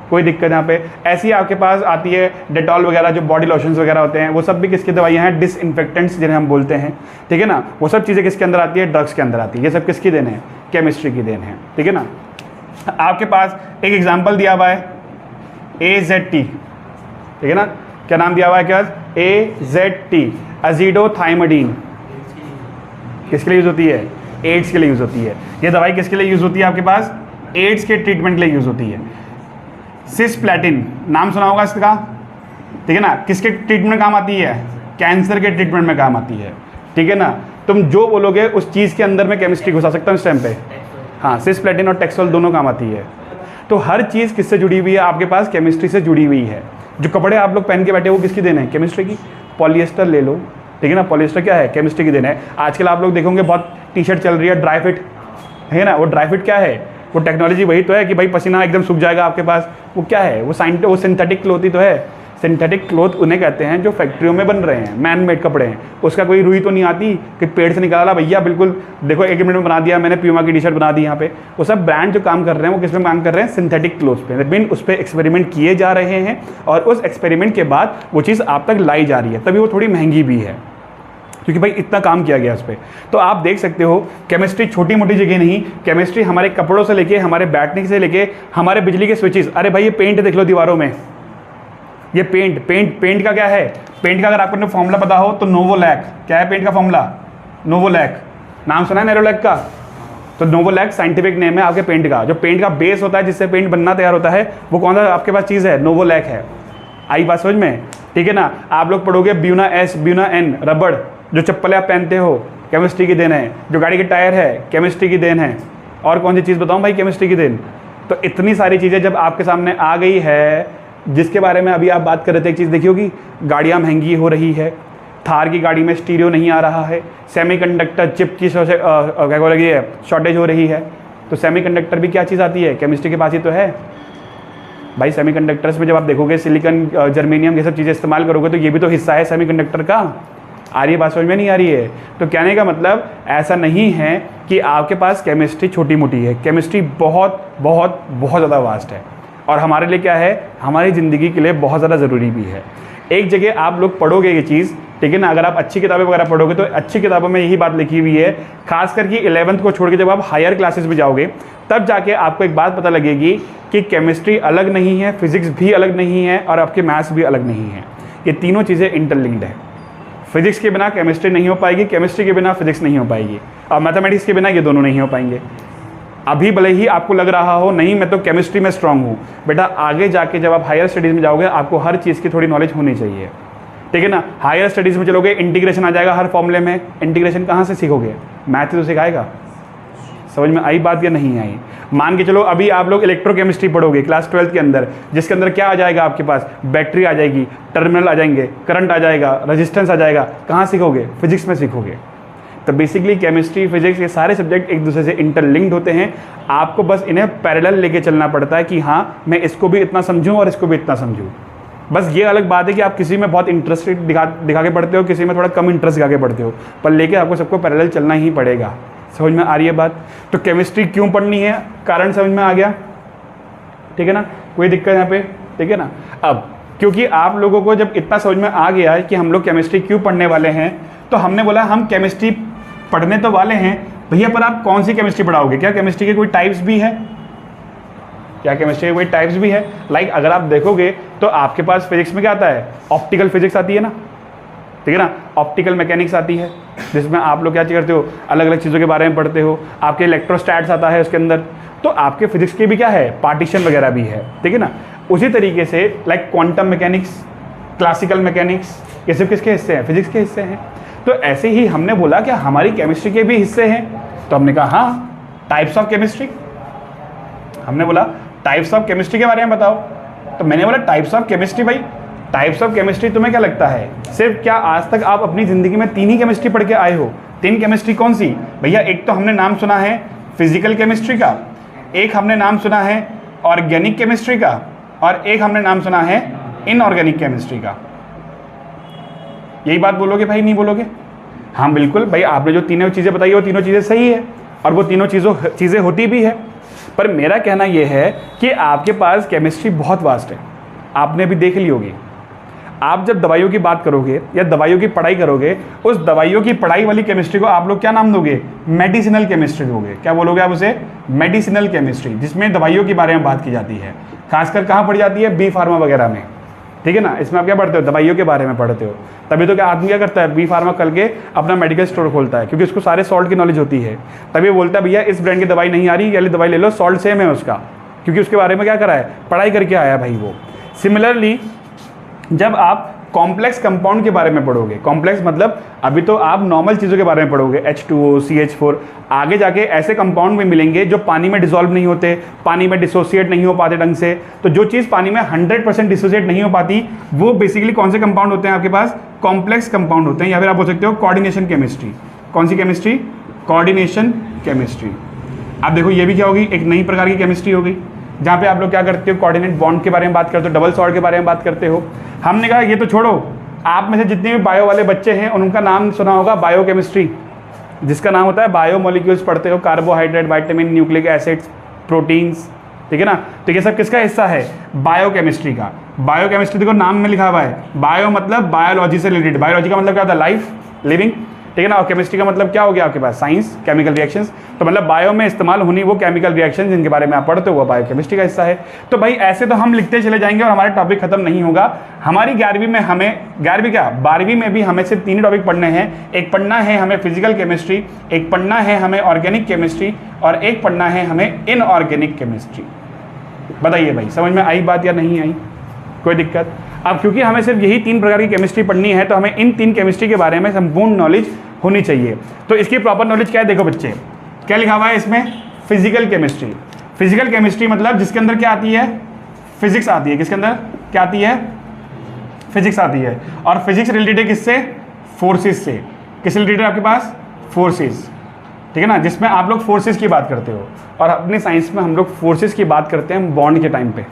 Speaker 1: कोई दिक्कत यहाँ पे? ऐसी आपके पास आती है डेटॉल वगैरह, जो बॉडी लोशंस वगैरह होते हैं, वो सब भी किसकी दवाइयाँ हैं? डिसइंफेक्टेंट्स जिन्हें हम बोलते हैं, ठीक है ना। वो सब चीज़ें किसके अंदर आती है? ड्रग्स के अंदर आती है। ये सब किसकी देन है? केमिस्ट्री की देन है, ठीक है ना। आपके पास एक एग्जाम्पल दिया हुआ है AZT, ठीक है ना। क्या नाम दिया हुआ है? क्या? AZT, अजीडोथाइमडीन। किसके लिए यूज़ होती है? एड्स के लिए यूज़ होती है। ये दवाई किसके लिए यूज़ होती है आपके पास? एड्स के ट्रीटमेंट के लिए यूज़ होती है। सिस्प्लैटिन, नाम सुना होगा इसका, ठीक है ना। किसके ट्रीटमेंट में काम आती है? कैंसर के ट्रीटमेंट में काम आती है, ठीक है ना। तुम जो बोलोगे उस चीज़ के अंदर मैं केमिस्ट्री घुसा सकता हूँ इस टाइम पे। हाँ, सिस्प्लैटिन और टेक्सोल दोनों काम आती है। तो हर चीज़ किससे जुड़ी हुई है आपके पास? केमिस्ट्री से जुड़ी हुई है। जो कपड़े आप लोग पहन के बैठे हो वो किसकी देन है? केमिस्ट्री की। पॉलिएस्टर ले लो, ठीक है ना, पॉलिएस्टर क्या है? केमिस्ट्री की देन है। आजकल आप लोग देखोगे बहुत टी-शर्ट चल रही है ड्राई फिट, है ना। वो ड्राई फिट क्या है? वो टेक्नोलॉजी वही तो है कि भाई पसीना एकदम सूख जाएगा आपके पास। वो क्या है? वो सिंथेटिक क्लोथ ही तो है। सिंथेटिक क्लोथ उन्हें कहते हैं जो फैक्ट्रियों में बन रहे हैं, मैन मेड कपड़े हैं। उसका कोई रुई तो नहीं आती कि पेड़ से निकाला भैया, बिल्कुल देखो 1 मिनट में बना दिया मैंने, प्यूमा की टी-शर्ट बना दी यहाँ पे। वो सब ब्रांड जो काम कर रहे हैं वो किस में काम कर रहे हैं? सिंथेटिक क्लोथ पे। दैट मीन उस पर एक्सपेरिमेंट किए जा रहे हैं और उस एक्सपेरिमेंट के बाद वो चीज़ आप तक लाई जा रही है, तभी वो थोड़ी महंगी भी है, क्योंकि भाई इतना काम किया गया उस पर। तो आप देख सकते हो केमिस्ट्री छोटी मोटी जगह नहीं, केमिस्ट्री हमारे कपड़ों से लेके, हमारे बैठने से लेके, हमारे बिजली के स्विचेस। अरे भाई ये पेंट देख लो दीवारों में, ये पेंट का क्या है? पेंट का अगर आपको फॉर्मूला पता हो तो नोवोलैक। क्या है पेंट का फॉर्मूला? नोवोलैक। नाम सुना है नेरोलैक का? तो नोवोलैक साइंटिफिक नेम है आपके पेंट का। जो पेंट का बेस होता है जिससे पेंट बनना तैयार होता है, वो कौन सा आपके पास चीज़ है? नोवोलैक है। आई बात समझ में? ठीक है ना। आप लोग पढ़ोगे ब्यूना एस, ब्यूना एन, रबड़ जो चप्पलें आप पहनते हो, केमिस्ट्री की देन है। जो गाड़ी के टायर है, केमिस्ट्री की देन है। और कौन सी चीज़ बताऊँ भाई केमिस्ट्री की देन? तो इतनी सारी चीज़ें जब आपके सामने आ गई है, जिसके बारे में अभी आप बात कर रहे थे, एक चीज़ देखी होगी, गाड़ियाँ महंगी हो रही है, थार की गाड़ी में स्टीरियो नहीं आ रहा है, सेमीकंडक्टर चिप की क्या बोल रही है, शॉर्टेज हो रही है। तो सेमीकंडक्टर भी क्या चीज़ आती है? केमिस्ट्री के पास ही तो है भाई। सेमीकंडक्टर्स में जब आप देखोगे सिलिकॉन, जर्मेनियम, ये सब चीज़ें इस्तेमाल करोगे तो ये भी तो हिस्सा है सेमीकंडक्टर का। आ रही है बात समझ में? नहीं आ रही है? तो कहने का मतलब ऐसा नहीं है कि आपके पास केमिस्ट्री छोटी मोटी है। केमिस्ट्री बहुत बहुत बहुत ज़्यादा वास्ट है और हमारे लिए क्या है? हमारी ज़िंदगी के लिए बहुत ज़्यादा ज़रूरी भी है। एक जगह आप लोग पढ़ोगे ये चीज़, ठीक है ना। अगर आप अच्छी किताबें वगैरह पढ़ोगे तो अच्छी किताबों में यही बात लिखी हुई है, खास करके 11th को छोड़ के जब आप हायर क्लासेस में जाओगे तब जाके आपको एक बात पता लगेगी कि केमिस्ट्री अलग नहीं है, फिजिक्स भी अलग नहीं है और आपके मैथ्स भी अलग नहीं है। ये तीनों चीज़ें इंटरलिंक्ड है। फिजिक्स के बिना केमिस्ट्री नहीं हो पाएगी, केमिस्ट्री के बिना फिजिक्स नहीं हो पाएगी, और मैथमेटिक्स के बिना ये दोनों नहीं हो पाएंगे। अभी भले ही आपको लग रहा हो नहीं मैं तो केमिस्ट्री में स्ट्रांग हूँ, बेटा आगे जाके जब आप हायर स्टडीज़ में जाओगे आपको हर चीज़ की थोड़ी नॉलेज होनी चाहिए, ठीक है ना। हायर स्टडीज़ में चलोगे इंटीग्रेशन आ जाएगा हर फॉर्मूले में, इंटीग्रेशन कहाँ से सीखोगे, मैथ तो सिखाएगा। समझ में आई बात या नहीं आई? मान के चलो अभी आप लोग इलेक्ट्रोकेमिस्ट्री पढ़ोगे क्लास 12th के अंदर, जिसके अंदर क्या आ जाएगा आपके पास, बैटरी आ जाएगी, टर्मिनल आ जाएंगे, करंट आ जाएगा, रेजिस्टेंस आ जाएगा, कहाँ सीखोगे, फिजिक्स में सीखोगे। तो बेसिकली केमिस्ट्री, फिजिक्स, ये सारे सब्जेक्ट एक दूसरे से इंटरलिंक्ड होते हैं, आपको बस इन्हें पैरेलल लेके चलना पड़ता है कि हाँ मैं इसको भी इतना समझूँ और इसको भी इतना समझूँ। बस ये अलग बात है कि आप किसी में बहुत इंटरेस्टेड दिखा के पढ़ते हो, किसी में थोड़ा कम इंटरेस्ट दिखा के पढ़ते हो, पर लेके आपको सबको पैरेलल चलना ही पड़ेगा। समझ में आ रही है बात? तो केमिस्ट्री क्यों पढ़नी है, कारण समझ में आ गया, ठीक है ना, कोई दिक्कत यहाँ पे, ठीक है ना। अब क्योंकि आप लोगों को जब इतना समझ में आ गया है कि हम लोग केमिस्ट्री क्यों पढ़ने वाले हैं, तो हमने बोला हम केमिस्ट्री पढ़ने तो वाले हैं भैया, पर आप कौन सी केमिस्ट्री पढ़ाओगे, क्या केमिस्ट्री के कोई टाइप्स भी है, क्या केमिस्ट्री के कोई टाइप्स भी है। लाइक अगर आप देखोगे तो आपके पास फिजिक्स में क्या आता है, ऑप्टिकल फिजिक्स आती है ना, ठीक है ना, ऑप्टिकल मैकेनिक्स आती है, जिसमें आप लोग क्या करते हो, अलग अलग चीज़ों के बारे में पढ़ते हो, आपके इलेक्ट्रोस्टैट्स आता है उसके अंदर, तो आपके फिजिक्स के भी क्या है, पार्टीशन वगैरह भी है, ठीक है ना। उसी तरीके से like quantum mechanics, classical mechanics, ये सब किसके हिस्से हैं, फिजिक्स के हिस्से हैं। तो ऐसे ही हमने बोला कि हमारी केमिस्ट्री के भी हिस्से हैं, तो हमने कहा हाँ टाइप्स ऑफ केमिस्ट्री, हमने बोला टाइप्स ऑफ केमिस्ट्री के बारे में बताओ। तो मैंने बोला टाइप्स ऑफ केमिस्ट्री, भाई टाइप्स ऑफ केमिस्ट्री तुम्हें क्या लगता है, सिर्फ क्या आज तक आप अपनी ज़िंदगी में 3 ही केमिस्ट्री पढ़ के आए हो? 3 केमिस्ट्री कौन सी भैया? एक तो हमने नाम सुना है फिजिकल केमिस्ट्री का, एक हमने नाम सुना है ऑर्गेनिक केमिस्ट्री का, और एक हमने नाम सुना है इनऑर्गेनिक केमिस्ट्री का। यही बात बोलोगे भाई, नहीं बोलोगे? हाँ बिल्कुल भाई, आपने जो तीनों चीज़ें बताई वो तीनों चीज़ें सही है, और वो तीनों चीज़ें होती भी है। पर मेरा कहना यह है कि आपके पास केमिस्ट्री बहुत वास्ट है, आपने भी देख ली होगी। आप जब दवाइयों की बात करोगे या दवाइयों की पढ़ाई करोगे, उस दवाइयों की पढ़ाई वाली केमिस्ट्री को आप लोग क्या नाम दोगे, मेडिसिनल केमिस्ट्री दोगे। क्या बोलोगे आप उसे? मेडिसिनल केमिस्ट्री, जिसमें दवाइयों के बारे में बात की जाती है। खासकर कहाँ पढ़ी जाती है? बी फार्मा वगैरह में, ठीक है ना। इसमें आप क्या पढ़ते हो, दवाइयों के बारे में पढ़ते हो। तभी तो क्या आदमी क्या करता है, बी फार्मा करके अपना मेडिकल स्टोर खोलता है, क्योंकि उसको सारे सॉल्ट की नॉलेज होती है। तभी बोलता है भैया इस ब्रांड की दवाई नहीं आ रही, ये दवाई ले लो, सॉल्ट सेम है उसका, क्योंकि उसके बारे में क्या करा है, पढ़ाई करके आया भाई वो। सिमिलरली जब आप कॉम्प्लेक्स कंपाउंड के बारे में पढ़ोगे, कॉम्प्लेक्स मतलब अभी तो आप नॉर्मल चीज़ों के बारे में पढ़ोगे, H2O, CH4, आगे जाके ऐसे कंपाउंड में मिलेंगे जो पानी में डिसॉल्व नहीं होते, पानी में डिसोसिएट नहीं हो पाते ढंग से। तो जो चीज़ पानी में 100% डिसोसिएट नहीं हो पाती, वो बेसिकली कौन से कंपाउंड होते हैं आपके पास, कॉम्प्लेक्स कंपाउंड होते हैं, या फिर आप बोल सकते हो कोऑर्डिनेशन केमिस्ट्री। कौन सी केमिस्ट्री? Coordination chemistry. अब देखो ये भी क्या होगी, एक नई प्रकार की केमिस्ट्री होगी, जहाँ पे आप लोग क्या करते हो, कोऑर्डिनेट बॉन्ड के बारे में बात करते हो, डबल सॉल्ट के बारे में बात करते हो। हमने कहा ये तो छोड़ो, आप में से जितने भी बायो वाले बच्चे हैं उनका नाम सुना होगा बायो केमिस्ट्री, जिसका नाम होता है बायो मॉलिक्यूल्स पढ़ते हो, carbohydrate, vitamin, nucleic acids, proteins, ठीक है ना। तो ये सब किसका हिस्सा है, बायो केमिस्ट्री का। बायो केमिस्ट्री देखो नाम में लिखा हुआ है, बायो मतलब बायोलॉजी से रिलेटेड, बायोलॉजी का मतलब क्या होता है, लाइफ, लिविंग, ठीक है ना। और केमिस्ट्री का मतलब क्या हो गया आपके पास, साइंस, केमिकल रिएक्शंस। तो मतलब बायो में इस्तेमाल होनी वो केमिकल रिएक्शन जिनके बारे में आप पढ़ते हो वो बायो केमिस्ट्री का हिस्सा है। तो भाई ऐसे तो हम लिखते चले जाएंगे और हमारे टॉपिक खत्म नहीं होगा। हमारी 11वीं में हमें 12वीं में भी हमें सिर्फ 3 टॉपिक पढ़ने हैं। एक पढ़ना है हमें फिजिकल केमिस्ट्री, एक पढ़ना है हमें ऑर्गेनिक केमिस्ट्री, और एक पढ़ना है हमें इनऑर्गेनिक केमिस्ट्री। बताइए भाई समझ में आई बात या नहीं आई, कोई दिक्कत? अब क्योंकि हमें सिर्फ यही 3 प्रकार की केमिस्ट्री पढ़नी है, तो हमें इन 3 केमिस्ट्री के बारे में संपूर्ण नॉलेज होनी चाहिए। तो इसकी प्रॉपर नॉलेज क्या है, देखो बच्चे क्या लिखा हुआ है इसमें, फिजिकल केमिस्ट्री। फिजिकल केमिस्ट्री मतलब जिसके अंदर क्या आती है, फिजिक्स आती है। किसके अंदर क्या आती है, फिजिक्स आती है। और फिजिक्स रिलेटेड किससे, फोर्सेस से। किससे रिलेटेड आपके पास, फोर्सेस, ठीक है ना, जिसमें आप लोग फोर्सेस की बात करते हो। और अपने साइंस में हम लोग फोर्सेस की बात करते हैं बॉन्ड के टाइम पे।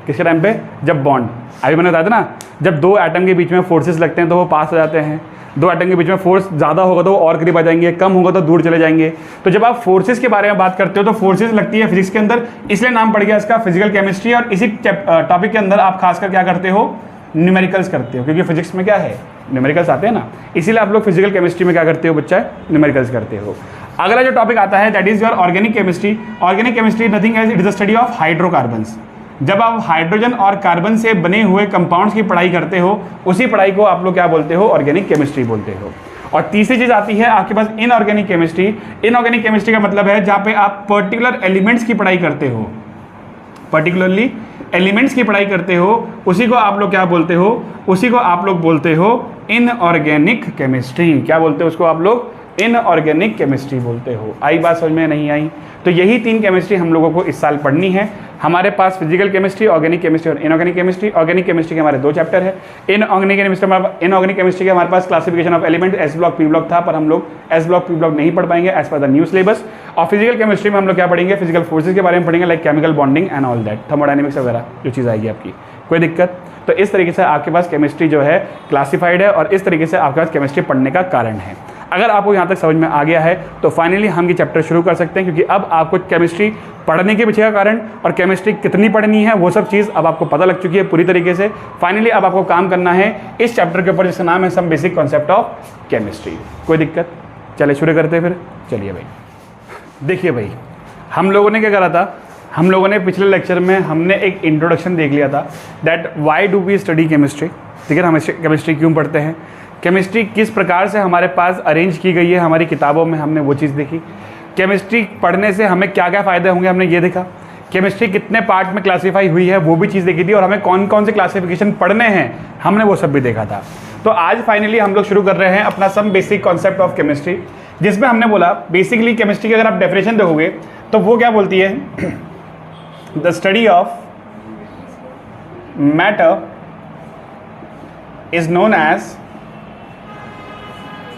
Speaker 1: किसके टाइम पे, जब बॉन्ड, अभी मैंने बताया था ना, जब 2 एटम के बीच में फोर्सेस लगते हैं तो वो पास हो जाते हैं। 2 एटम के बीच में फोर्स ज़्यादा होगा तो वो और करीब आ जाएंगे, कम होगा तो दूर चले जाएंगे। तो जब आप फोर्सेस के बारे में बात करते हो तो फोर्सेस लगती है फिजिक्स के अंदर, इसलिए नाम पड़ गया इसका फिजिकल केमिस्ट्री। और इसी टॉपिक के अंदर आप खासकर क्या करते हो, न्यूमेरिकल्स करते हो, क्योंकि फिजिक्स में क्या है, न्यूमेरिकल्स आते हैं ना, इसीलिए आप लोग फिजिकल केमिस्ट्री में क्या करते हो बच्चा, न्यूमेरिकल्स करते हो। अगला जो टॉपिक आता है that is your organic chemistry. Organic chemistry nothing as it is the study of hydrocarbons. जब आप हाइड्रोजन और कार्बन से बने हुए कंपाउंड्स की पढ़ाई करते हो, उसी पढ़ाई को आप लोग क्या बोलते हो? ऑर्गेनिक केमिस्ट्री बोलते हो। और तीसरी चीज आती है आपके पास इनऑर्गेनिक केमिस्ट्री। इनऑर्गेनिक केमिस्ट्री का मतलब है जहां पे आप पर्टिकुलर एलिमेंट्स की पढ़ाई करते हो, पर्टिकुलरली एलिमेंट्स की पढ़ाई करते हो, उसी को आप लोग क्या बोलते हो? उसी को आप लोग बोलते हो इनऑर्गेनिक केमिस्ट्री। क्या बोलते हो उसको आप लोग? इनऑर्गेनिक केमिस्ट्री बोलते हो। आई बात समझ में? नहीं आई? तो यही 3 केमिस्ट्री हम लोगों को इस साल पढ़नी है। हमारे पास फिजिकल केमिस्ट्री, ऑर्गेनिक केमिस्ट्री और इनऑर्गेनिक केमिस्ट्री। ऑर्गेनिक केमिस्ट्री के हमारे 2 चैप्टर है। इनऑर्गेनिक केमिस्ट्री के हमारे पास classification of element s block p block था, पर हम लोग एस ब्लॉक पी ब्लॉक नहीं पढ़ पाएंगे as per the new syllabus. और फिजिकल केमिस्ट्री में हम लोग क्या पढ़ेंगे? फिजिकल फोर्सेज के बारे में पढ़ेंगे, like chemical bonding and all that, thermodynamics वगैरह जो चीज़ आएगी आपकी। कोई दिक्कत? तो इस तरीके से आपके पास केमिस्ट्री जो है क्लासिफाइड है और इस तरीके से आपके पास केमिस्ट्री पढ़ने का कारण है। अगर आपको यहाँ तक समझ में आ गया है तो फाइनली हम ये चैप्टर शुरू कर सकते हैं, क्योंकि अब आपको केमिस्ट्री पढ़ने के पीछे का कारण और केमिस्ट्री कितनी पढ़नी है वो सब चीज़ अब आपको पता लग चुकी है पूरी तरीके से। फाइनली अब आपको काम करना है इस चैप्टर के ऊपर जिसका नाम है some basic concept of chemistry. कोई दिक्कत? चलिए शुरू करते हैं फिर। चलिए भाई, देखिए भाई, हम लोगों ने क्या करा था? हम लोगों ने पिछले लेक्चर में हमने एक इंट्रोडक्शन देख लिया था, that why do we study chemistry. ठीक है ना, हम केमिस्ट्री क्यों पढ़ते हैं, केमिस्ट्री किस प्रकार से हमारे पास अरेंज की गई है हमारी किताबों में, हमने वो चीज़ देखी। केमिस्ट्री पढ़ने से हमें क्या क्या फ़ायदे होंगे हमने ये देखा। केमिस्ट्री कितने पार्ट में क्लासीफाई हुई है वो भी चीज़ देखी थी, और हमें कौन कौन से क्लासिफिकेशन पढ़ने हैं हमने वो सब भी देखा था। तो आज फाइनली हम लोग शुरू कर रहे हैं अपना some basic concept of chemistry, जिसमें हमने बोला बेसिकली केमिस्ट्री की अगर आप डेफिनेशन देखोगे तो वो क्या बोलती है? The study of matter is known as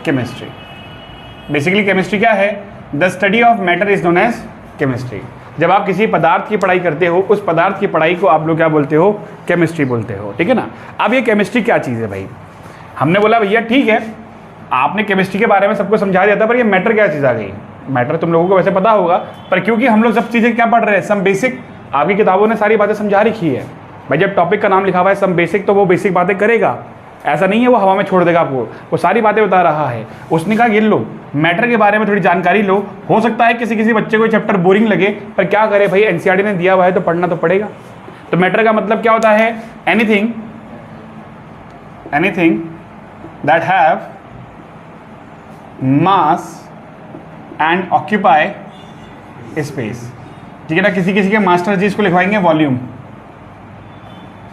Speaker 1: chemistry. Basically chemistry क्या है? The study of matter is known as chemistry. जब आप किसी पदार्थ की पढ़ाई करते हो, उस पदार्थ की पढ़ाई को आप लोग क्या बोलते हो? केमिस्ट्री बोलते हो। ठीक है ना। अब ये केमिस्ट्री क्या चीज़ है भाई? हमने बोला भैया ठीक है, आपने केमिस्ट्री के बारे में सबको समझा दिया था, पर ये मैटर क्या चीज़ आ गई? मैटर तुम लोगों को वैसे पता होगा, पर क्योंकि हम लोग सब चीज़ें क्या पढ़ रहे हैं? Some basic. आपकी किताबों ने सारी बातें समझा रखी है भाई। जब टॉपिक का नाम लिखा हुआ है सम बेसिक, तो वो बेसिक बातें करेगा, ऐसा नहीं है वो हवा में छोड़ देगा आपको, वो सारी बातें बता रहा है। उसने कहा ये लो, मैटर के बारे में थोड़ी जानकारी लो। हो सकता है किसी किसी बच्चे को चैप्टर बोरिंग लगे, पर क्या करे भाई, एनसीईआरटी ने दिया हुआ है तो पढ़ना तो पड़ेगा। तो मैटर का मतलब क्या होता है? Anything that have mass and occupy space. ठीक है ना। किसी किसी के मास्टर जी इसको लिखवाएंगे वॉल्यूम।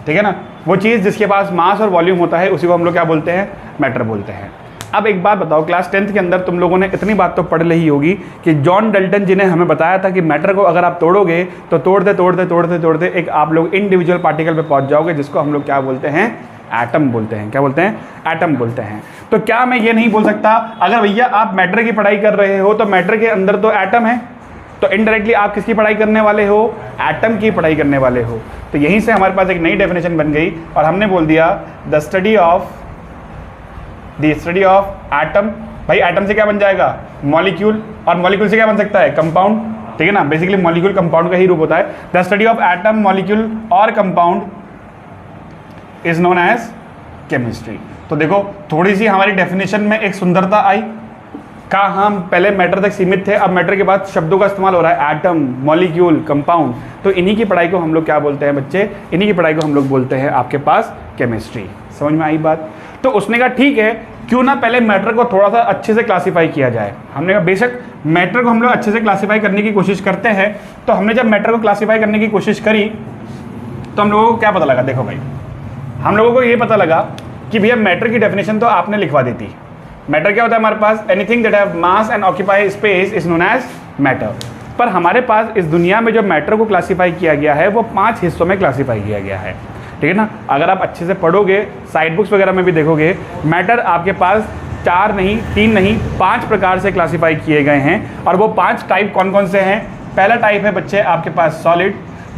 Speaker 1: ठीक है ना। वो चीज़ जिसके पास मास और वॉल्यूम होता है उसी को हम लोग क्या बोलते हैं? मैटर बोलते हैं। अब एक बात बताओ, क्लास 10th के अंदर तुम लोगों ने इतनी बात तो पढ़ ली होगी कि जॉन डल्टन जी ने हमें बताया था कि मैटर को अगर आप तोड़ोगे तो तोड़ते एक आप लोग इंडिविजुअल पार्टिकल पे पहुंच जाओगे, जिसको हम लोग क्या बोलते हैं? एटम बोलते हैं। क्या बोलते हैं? एटम बोलते हैं। तो क्या मैं ये नहीं बोल सकता अगर भैया आप मैटर की पढ़ाई कर रहे हो तो मैटर के अंदर तो एटम है, तो इनडायरेक्टली आप किसकी पढ़ाई करने वाले हो? एटम की पढ़ाई करने वाले हो। तो यहीं से हमारे पास एक नई डेफिनेशन बन गई और हमने बोल दिया द स्टडी ऑफ एटम। भाई एटम से क्या बन जाएगा? मॉलिक्यूल, और मॉलिक्यूल से क्या बन सकता है? कंपाउंड। ठीक है ना। बेसिकली मॉलिक्यूल कंपाउंड का ही रूप होता है। The study of atom, molecule और compound is known as chemistry. तो देखो थोड़ी सी हमारी डेफिनेशन में एक सुंदरता आई। कहा हम पहले मैटर तक सीमित थे, अब मैटर के बाद शब्दों का इस्तेमाल हो रहा है, एटम, मॉलिक्यूल, कंपाउंड। तो इन्हीं की पढ़ाई को हम लोग क्या बोलते हैं बच्चे? इन्हीं की पढ़ाई को हम लोग बोलते हैं आपके पास केमिस्ट्री। समझ में आई बात? तो उसने कहा ठीक है, क्यों ना पहले मैटर को थोड़ा सा अच्छे से क्लासीफाई किया जाए। हमने कहा बेशक मैटर को हम लोग अच्छे से क्लासीफाई करने की कोशिश करते हैं। तो हमने जब मैटर को क्लासीफाई करने की कोशिश करी तो हम लोगों को क्या पता लगा? देखो भाई, हम लोगों को ये पता लगा कि भैया मैटर की डेफिनेशन तो आपने लिखवा दी थी। मैटर क्या होता है हमारे पास? Anything that have mass and occupy space is known as matter. पर हमारे पास इस दुनिया में जो मैटर को क्लासीफाई किया गया है वो 5 हिस्सों में क्लासीफाई किया गया है। ठीक है ना। अगर आप अच्छे से पढ़ोगे, साइड बुक्स वगैरह में भी देखोगे, मैटर आपके पास 4 नहीं, 3 नहीं, 5 प्रकार से क्लासीफाई किए गए हैं। और वो 5 टाइप कौन कौन से हैं? पहला टाइप है बच्चे आपके पास सॉलिड,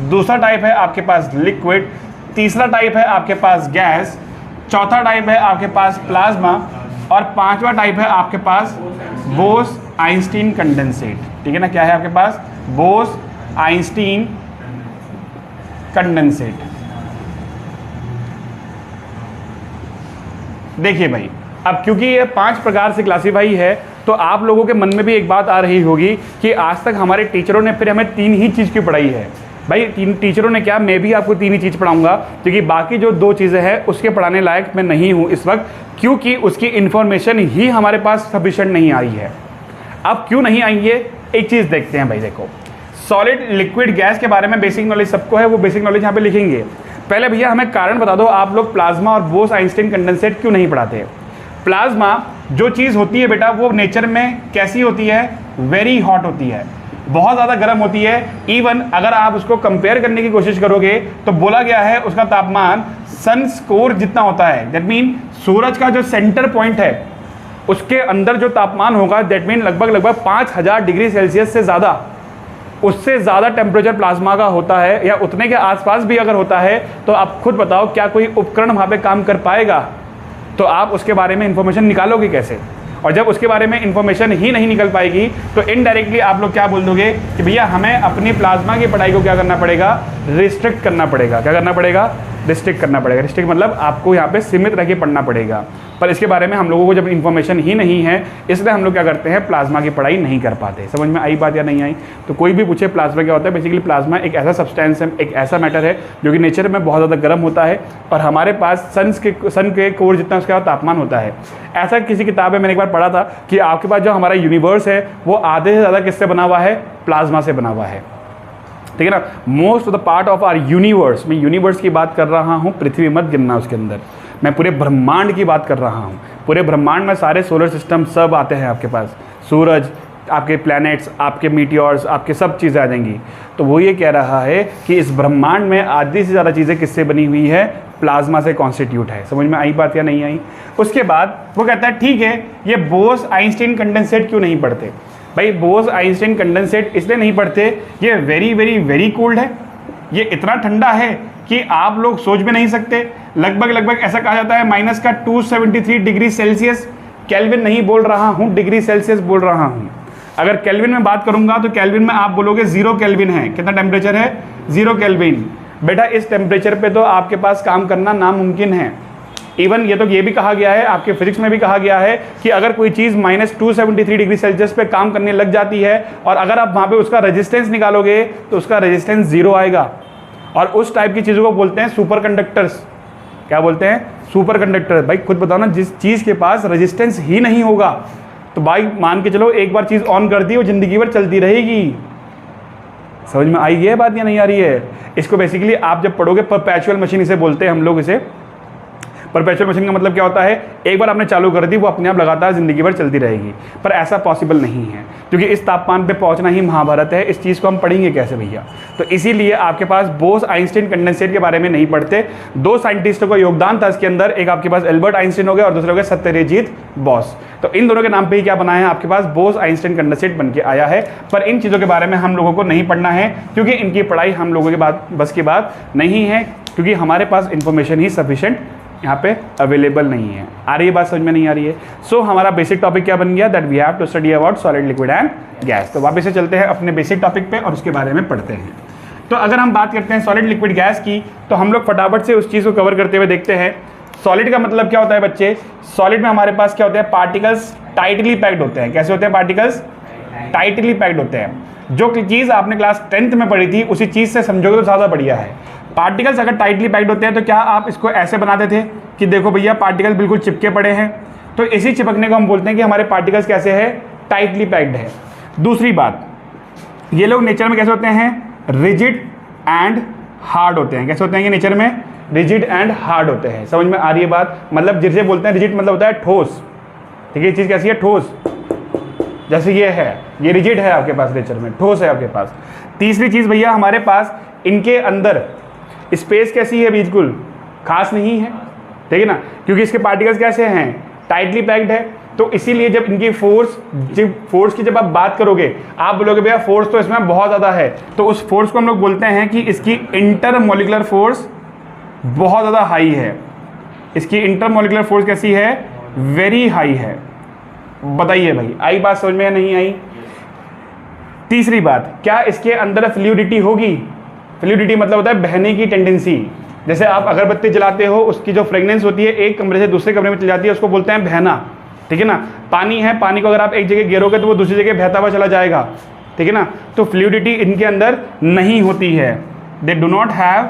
Speaker 1: दूसरा टाइप है आपके पास लिक्विड, तीसरा टाइप है आपके पास गैस, चौथा टाइप है आपके पास प्लाज्मा, और 5वां टाइप है आपके पास बोस आइंस्टीन कंडेंसेट। ठीक है ना। क्या है आपके पास? Bose Einstein condensate. देखिए भाई, अब क्योंकि ये 5 प्रकार से क्लासीफाई है तो आप लोगों के मन में भी एक बात आ रही होगी कि आज तक हमारे टीचरों ने फिर हमें 3 ही चीज़ की पढ़ाई है। भाई टीचरों ने क्या, मैं भी आपको 3 ही चीज़ पढ़ाऊंगा, क्योंकि बाकी जो 2 चीज़ें हैं उसके पढ़ाने लायक मैं नहीं हूँ इस वक्त, क्योंकि उसकी इन्फॉर्मेशन ही हमारे पास सफिशिएंट नहीं आई है। अब क्यों नहीं आई है, एक चीज़ देखते हैं भाई। देखो, सॉलिड लिक्विड गैस के बारे में बेसिक नॉलेज सबको है, वो बेसिक नॉलेज यहाँ पे लिखेंगे। पहले भैया हमें कारण बता दो, आप लोग प्लाज्मा और बोस आइंस्टीन कंडेंसेट क्यों नहीं पढ़ाते? प्लाज्मा जो चीज़ होती है बेटा, वो नेचर में कैसी होती है? वेरी हॉट होती है, बहुत ज़्यादा गर्म होती है। इवन अगर आप उसको कंपेयर करने की कोशिश करोगे तो बोला गया है उसका तापमान सन कोर जितना होता है। दैट मीन सूरज का जो सेंटर पॉइंट है उसके अंदर जो तापमान होगा, दैट मीन लगभग 5000 डिग्री सेल्सियस से ज़्यादा, उससे ज़्यादा टेम्परेचर प्लाज्मा का होता है, या उतने के आसपास भी अगर होता है तो आप खुद बताओ क्या कोई उपकरण वहाँ पे काम कर पाएगा? तो आप उसके बारे में इंफॉर्मेशन निकालोगे कैसे? और जब उसके बारे में इंफॉर्मेशन ही नहीं निकल पाएगी तो इनडायरेक्टली आप लोग क्या बोल दोगे कि भैया हमें अपनी प्लाज्मा की पढ़ाई को क्या करना पड़ेगा? रिस्ट्रिक्ट करना पड़ेगा। क्या करना पड़ेगा? रिस्ट्रिक्ट करना पड़ेगा। रिस्ट्रिक्ट मतलब आपको यहाँ पे सीमित रह के पढ़ना पड़ेगा। पर इसके बारे में हम लोगों को जब इन्फॉर्मेशन ही नहीं है, इसलिए हम लोग क्या करते हैं, प्लाज्मा की पढ़ाई नहीं कर पाते। समझ में आई बात या नहीं आई? तो कोई भी पूछे प्लाज्मा क्या होता है, बेसिकली प्लाज्मा एक ऐसा सब्सटेंस है, एक ऐसा मैटर है जो कि नेचर में बहुत ज़्यादा गर्म होता है और हमारे पास सन के कोर जितना उसका तापमान होता है। ऐसा किसी किताब में मैंने एक बार पढ़ा था कि आपके पास जो हमारा यूनिवर्स है वो आधे से ज़्यादा किससे बना हुआ है? प्लाज्मा से बना हुआ है। ठीक है ना? Most of the part of our universe, मैं यूनिवर्स की बात कर रहा हूँ, पृथ्वी मत गिनना उसके अंदर, मैं पूरे ब्रह्मांड की बात कर रहा हूँ। पूरे ब्रह्मांड में सारे सोलर सिस्टम सब आते हैं आपके पास, सूरज, आपके प्लैनेट्स, आपके मीटियोर्स, आपके सब चीज़ें आ जाएंगी। तो वो ये कह रहा है कि इस ब्रह्मांड में आधी से ज़्यादा चीज़ें किससे बनी हुई है? प्लाज्मा से कॉन्स्टिट्यूट है। समझ में आई बात या नहीं आई? उसके बाद वो कहता है ठीक है, ये बोस आइंस्टीन कंडेंसेट क्यों नहीं पढ़ते? भाई बोस आइंस्टीन कंडेंसेट इसलिए नहीं पढ़ते, ये वेरी वेरी वेरी कोल्ड है, ये इतना ठंडा है कि आप लोग सोच भी नहीं सकते। लगभग ऐसा कहा जाता है माइनस का 273 डिग्री सेल्सियस, केल्विन नहीं बोल रहा हूँ, डिग्री सेल्सियस बोल रहा हूँ। अगर केल्विन में बात करूंगा तो केल्विन में आप बोलोगे 0 केल्विन है। कितना टेम्परेचर है? 0 केल्विन। बेटा इस टेम्परेचर पे तो आपके पास काम करना नामुमकिन है। इवन ये भी कहा गया है, आपके फिजिक्स में भी कहा गया है कि अगर कोई चीज़ -273 डिग्री सेल्सियस पे काम करने लग जाती है और अगर आप वहाँ पे उसका रेजिस्टेंस निकालोगे तो उसका रेजिस्टेंस 0 आएगा। और उस टाइप की चीज़ों को बोलते हैं सुपर कंडक्टर्स। क्या बोलते हैं? Super conductor. भाई खुद बताओ ना, जिस चीज़ के पास रेजिस्टेंस ही नहीं होगा तो भाई मान के चलो एक बार चीज़ ऑन कर दी वो ज़िंदगी भर चलती रहेगी। समझ में आई है बात या नहीं आ रही है? इसको बेसिकली आप जब पढ़ोगे, परपेचुअल मशीन इसे बोलते हैं हम लोग। इसे परपेचुअल मशीन का मतलब क्या होता है? एक बार आपने चालू कर दी वो अपने आप लगातार जिंदगी भर चलती रहेगी। पर ऐसा पॉसिबल नहीं है, क्योंकि इस तापमान पे पहुंचना ही महाभारत है। इस चीज़ को हम पढ़ेंगे कैसे भैया? तो इसीलिए आपके पास बोस आइंस्टीन कंडेंसेट के बारे में नहीं पढ़ते। 2 साइंटिस्टों का योगदान था इसके अंदर, एक आपके पास एल्बर्ट आइंस्टीन हो गया और दूसरे हो गए सत्यजीत बोस। तो इन दोनों के नाम पे ही क्या बना है आपके पास? बोस आइंस्टीन कंडेंसेट बन के आया है। पर इन चीज़ों के बारे में हम लोगों को नहीं पढ़ना है, क्योंकि इनकी पढ़ाई हम लोगों के बस की बात नहीं है, क्योंकि हमारे पास इंफॉर्मेशन ही सफिशिएंट यहाँ पे अवेलेबल नहीं है। आ रही है बात? समझ में नहीं आ रही है? सो हमारा बेसिक टॉपिक क्या बन गया? That we have to study about solid, liquid and gas. तो वापस से चलते हैं अपने बेसिक टॉपिक पे और उसके बारे में पढ़ते हैं। तो अगर हम बात करते हैं सॉलिड, लिक्विड, गैस की, तो हम लोग फटाफट से उस चीज़ को कवर करते हुए देखते हैं। सॉलिड का मतलब क्या होता है बच्चे? सॉलिड में हमारे पास क्या होते हैं? पार्टिकल्स टाइटली पैक्ड होते हैं। कैसे होते हैं पार्टिकल्स? टाइटली पैक्ड होते हैं। जो चीज़ आपने क्लास 10th में पढ़ी थी उसी चीज़ से समझोगे तो ज़्यादा बढ़िया है। पार्टिकल्स अगर टाइटली पैक्ड होते हैं तो क्या आप इसको ऐसे बनाते थे कि देखो भैया पार्टिकल बिल्कुल चिपके पड़े हैं, तो इसी चिपकने को हम बोलते हैं कि हमारे पार्टिकल्स कैसे है? टाइटली पैक्ड है। दूसरी बात, ये लोग नेचर में कैसे होते हैं? रिजिड एंड हार्ड होते हैं। कैसे होते हैं ये नेचर में? रिजिड एंड हार्ड होते हैं। समझ में आ रही है बात? मतलब जिसे बोलते हैं रिजिड मतलब होता है ठोस। ठीक है, ये चीज़ कैसी है? ठोस। जैसे ये है, ये रिजिड है आपके पास नेचर में, ठोस है आपके पास। तीसरी चीज़ भैया, हमारे पास इनके अंदर स्पेस कैसी है? बिल्कुल खास नहीं है। ठीक है ना? क्योंकि इसके पार्टिकल्स कैसे हैं? टाइटली पैक्ड है। तो इसीलिए जब इनकी फोर्स की जब आप बात करोगे, आप बोलोगे भैया फोर्स तो इसमें बहुत ज़्यादा है, तो उस फोर्स को हम लोग बोलते हैं कि इसकी इंटरमोलिकुलर फोर्स बहुत ज़्यादा हाई है। इसकी इंटरमोलिकुलर फोर्स कैसी है? वेरी हाई है। बताइए भाई, आई बात समझ में या नहीं आई? तीसरी बात, क्या इसके अंदर फ्लूइडिटी होगी? फ्लूइडिटी मतलब होता है बहने की टेंडेंसी। जैसे आप अगरबत्ती जलाते हो, उसकी जो फ्रेगनेंस होती है एक कमरे से दूसरे कमरे में चली जाती है, उसको बोलते हैं बहना। ठीक है ना? पानी है, पानी को अगर आप एक जगह गिरोगे तो वो दूसरी जगह बहता हुआ चला जाएगा। ठीक है ना? तो फ्लूइडिटी इनके अंदर नहीं होती है। They do not have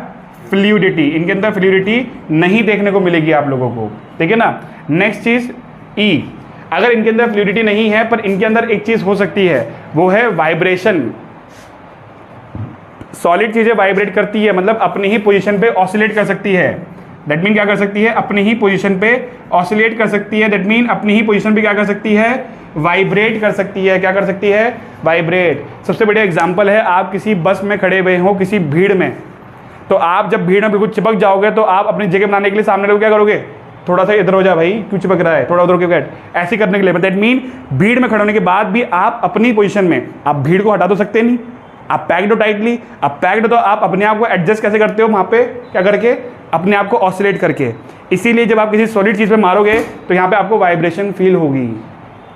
Speaker 1: fluidity, इनके अंदर फ्लूइडिटी नहीं देखने को मिलेगी आप लोगों को, ठीक है ना। नेक्स्ट चीज ई, अगर इनके अंदर फ्लूइडिटी नहीं है पर इनके अंदर एक चीज हो सकती है, वो है वाइब्रेशन। सॉलिड चीजें वाइब्रेट करती है, मतलब अपनी ही पोजीशन पे ऑसिलेट कर सकती है। दैट मीन क्या कर सकती है, अपनी ही पोजीशन पे ऑसिलेट कर सकती है। दैट मीन अपनी ही पोजीशन पे क्या कर सकती है, वाइब्रेट कर सकती है। क्या कर सकती है, वाइब्रेट। सबसे बढ़िया एग्जांपल है, आप किसी बस में खड़े हुए हो किसी भीड़ में, तो आप जब भीड़ में बिल्कुल चिपक जाओगे तो आप अपनी जगह बनाने के लिए सामने लोग क्या करोगे, थोड़ा सा इधर हो जा भाई, क्यों चिपक रहा है, थोड़ा उधर के बैठ, ऐसे करने के लिए। दैट मीन भीड़ में खड़े होने के बाद भी आप अपनी पोजीशन में, आप भीड़ को हटा तो सकते नहीं, आप पैक्ड हो टाइटली, आप पैक्ड हो तो आप अपने आप को एडजस्ट कैसे करते हो, वहाँ पे क्या करके, अपने आप को ऑसिलेट करके। इसीलिए जब आप किसी सॉलिड चीज़ पे मारोगे तो यहाँ पे आपको वाइब्रेशन फील होगी।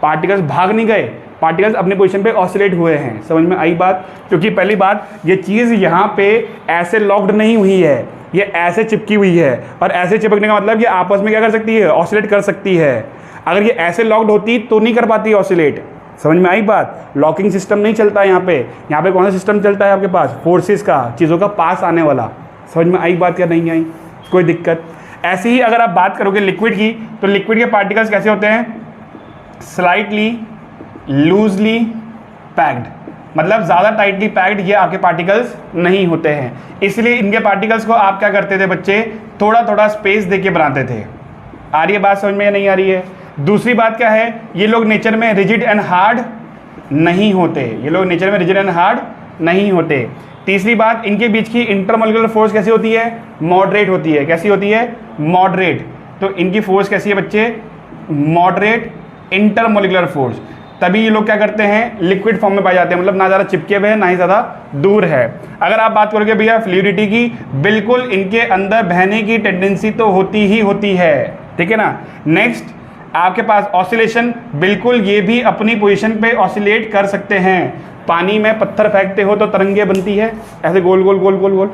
Speaker 1: पार्टिकल्स भाग नहीं गए, पार्टिकल्स अपने पोजीशन पे ऑसिलेट हुए हैं। समझ में आई बात। क्योंकि पहली बात, ये चीज़ यहाँ पे ऐसे लॉक्ड नहीं हुई है, ये ऐसे चिपकी हुई है, और ऐसे चिपकने का मतलब ये आपस में क्या कर सकती है, ऑसिलेट कर सकती है। अगर ये ऐसे लॉक्ड होती तो नहीं कर पाती ऑसिलेट। समझ में आई बात। लॉकिंग सिस्टम नहीं चलता यहाँ पे। यहाँ पे कौन सा सिस्टम चलता है आपके पास, फोर्सेस का, चीज़ों का पास आने वाला। समझ में आई बात या नहीं आई, कोई दिक्कत। ऐसे ही अगर आप बात करोगे लिक्विड की, तो लिक्विड के पार्टिकल्स कैसे होते हैं, स्लाइटली लूजली पैक्ड, मतलब ज़्यादा टाइटली पैक्ड ये आपके पार्टिकल्स नहीं होते हैं। इसलिए इनके पार्टिकल्स को आप क्या करते थे बच्चे, थोड़ा थोड़ा स्पेस देके बनाते थे। आ रही है बात समझ में या नहीं आ रही है। दूसरी बात क्या है, ये लोग नेचर में रिजिड एंड हार्ड नहीं होते, ये लोग नेचर में रिजिड एंड हार्ड नहीं होते। तीसरी बात, इनके बीच की इंटरमोलिकुलर फोर्स कैसी होती है, मॉडरेट होती है। कैसी होती है, मॉडरेट। तो इनकी फोर्स कैसी है बच्चे, मॉडरेट इंटरमोलिकुलर फोर्स। तभी ये लोग क्या करते हैं, लिक्विड फॉर्म में पाए जाते हैं, मतलब ना ज़्यादा चिपके हुए हैं ना ही ज़्यादा दूर है। अगर आप बात करोगे भैया फ्लूइडिटी की, बिल्कुल इनके अंदर बहने की टेंडेंसी तो होती ही होती है, ठीक है ना। नेक्स्ट आपके पास ऑसिलेशन, बिल्कुल ये भी अपनी पोजीशन पे ऑसिलेट कर सकते हैं। पानी में पत्थर फेंकते हो तो तरंगे बनती है, ऐसे गोल गोल गोल गोल गोल,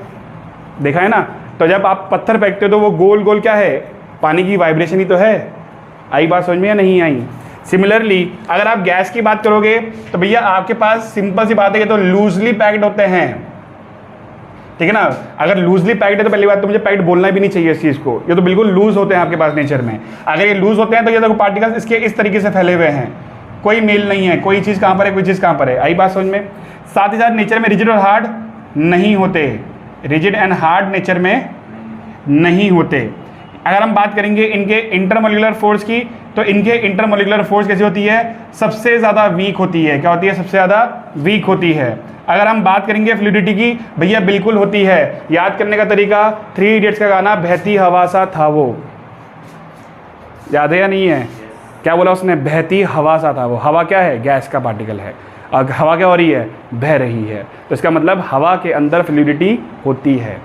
Speaker 1: देखा है ना। तो जब आप पत्थर फेंकते हो तो वो गोल गोल क्या है, पानी की वाइब्रेशन ही तो है। आई बात समझ में या नहीं आई। सिमिलरली अगर आप गैस की बात करोगे तो भैया आपके पास सिंपल सी बात है कि तो लूजली पैक्ड होते हैं, ठीक है ना। अगर लूजली पैक्ड है तो पहली बात तो मुझे पैक्ड बोलना भी नहीं चाहिए इस चीज़ को, ये तो बिल्कुल लूज होते हैं आपके पास नेचर में। अगर ये लूज होते हैं तो ये देखो पार्टिकल्स इसके इस तरीके से फैले हुए हैं, कोई मेल नहीं है, कोई चीज़ कहाँ पर है कोई चीज़ कहाँ पर है। आई बात समझ में। साथ ही साथ नेचर में रिजिड और हार्ड नहीं होते, रिजिड एंड हार्ड नेचर में नहीं होते। अगर हम बात करेंगे इनके इंटरमोलिकुलर फोर्स की, तो इनके इंटरमोलिकुलर फोर्स कैसी होती है, सबसे ज़्यादा वीक होती है। क्या होती है, सबसे ज़्यादा वीक होती है। अगर हम बात करेंगे फ्लूइडिटी की, भैया बिल्कुल होती है। याद करने का तरीका, 3 इडियट्स का गाना, बहती हवा सा था वो, याद है या नहीं है। क्या बोला उसने, बहती हवा सा था वो। हवा क्या है, गैस का पार्टिकल है, और हवा क्या हो रही है, बह रही है। तो इसका मतलब हवा के अंदर फ्लूइडिटी होती है।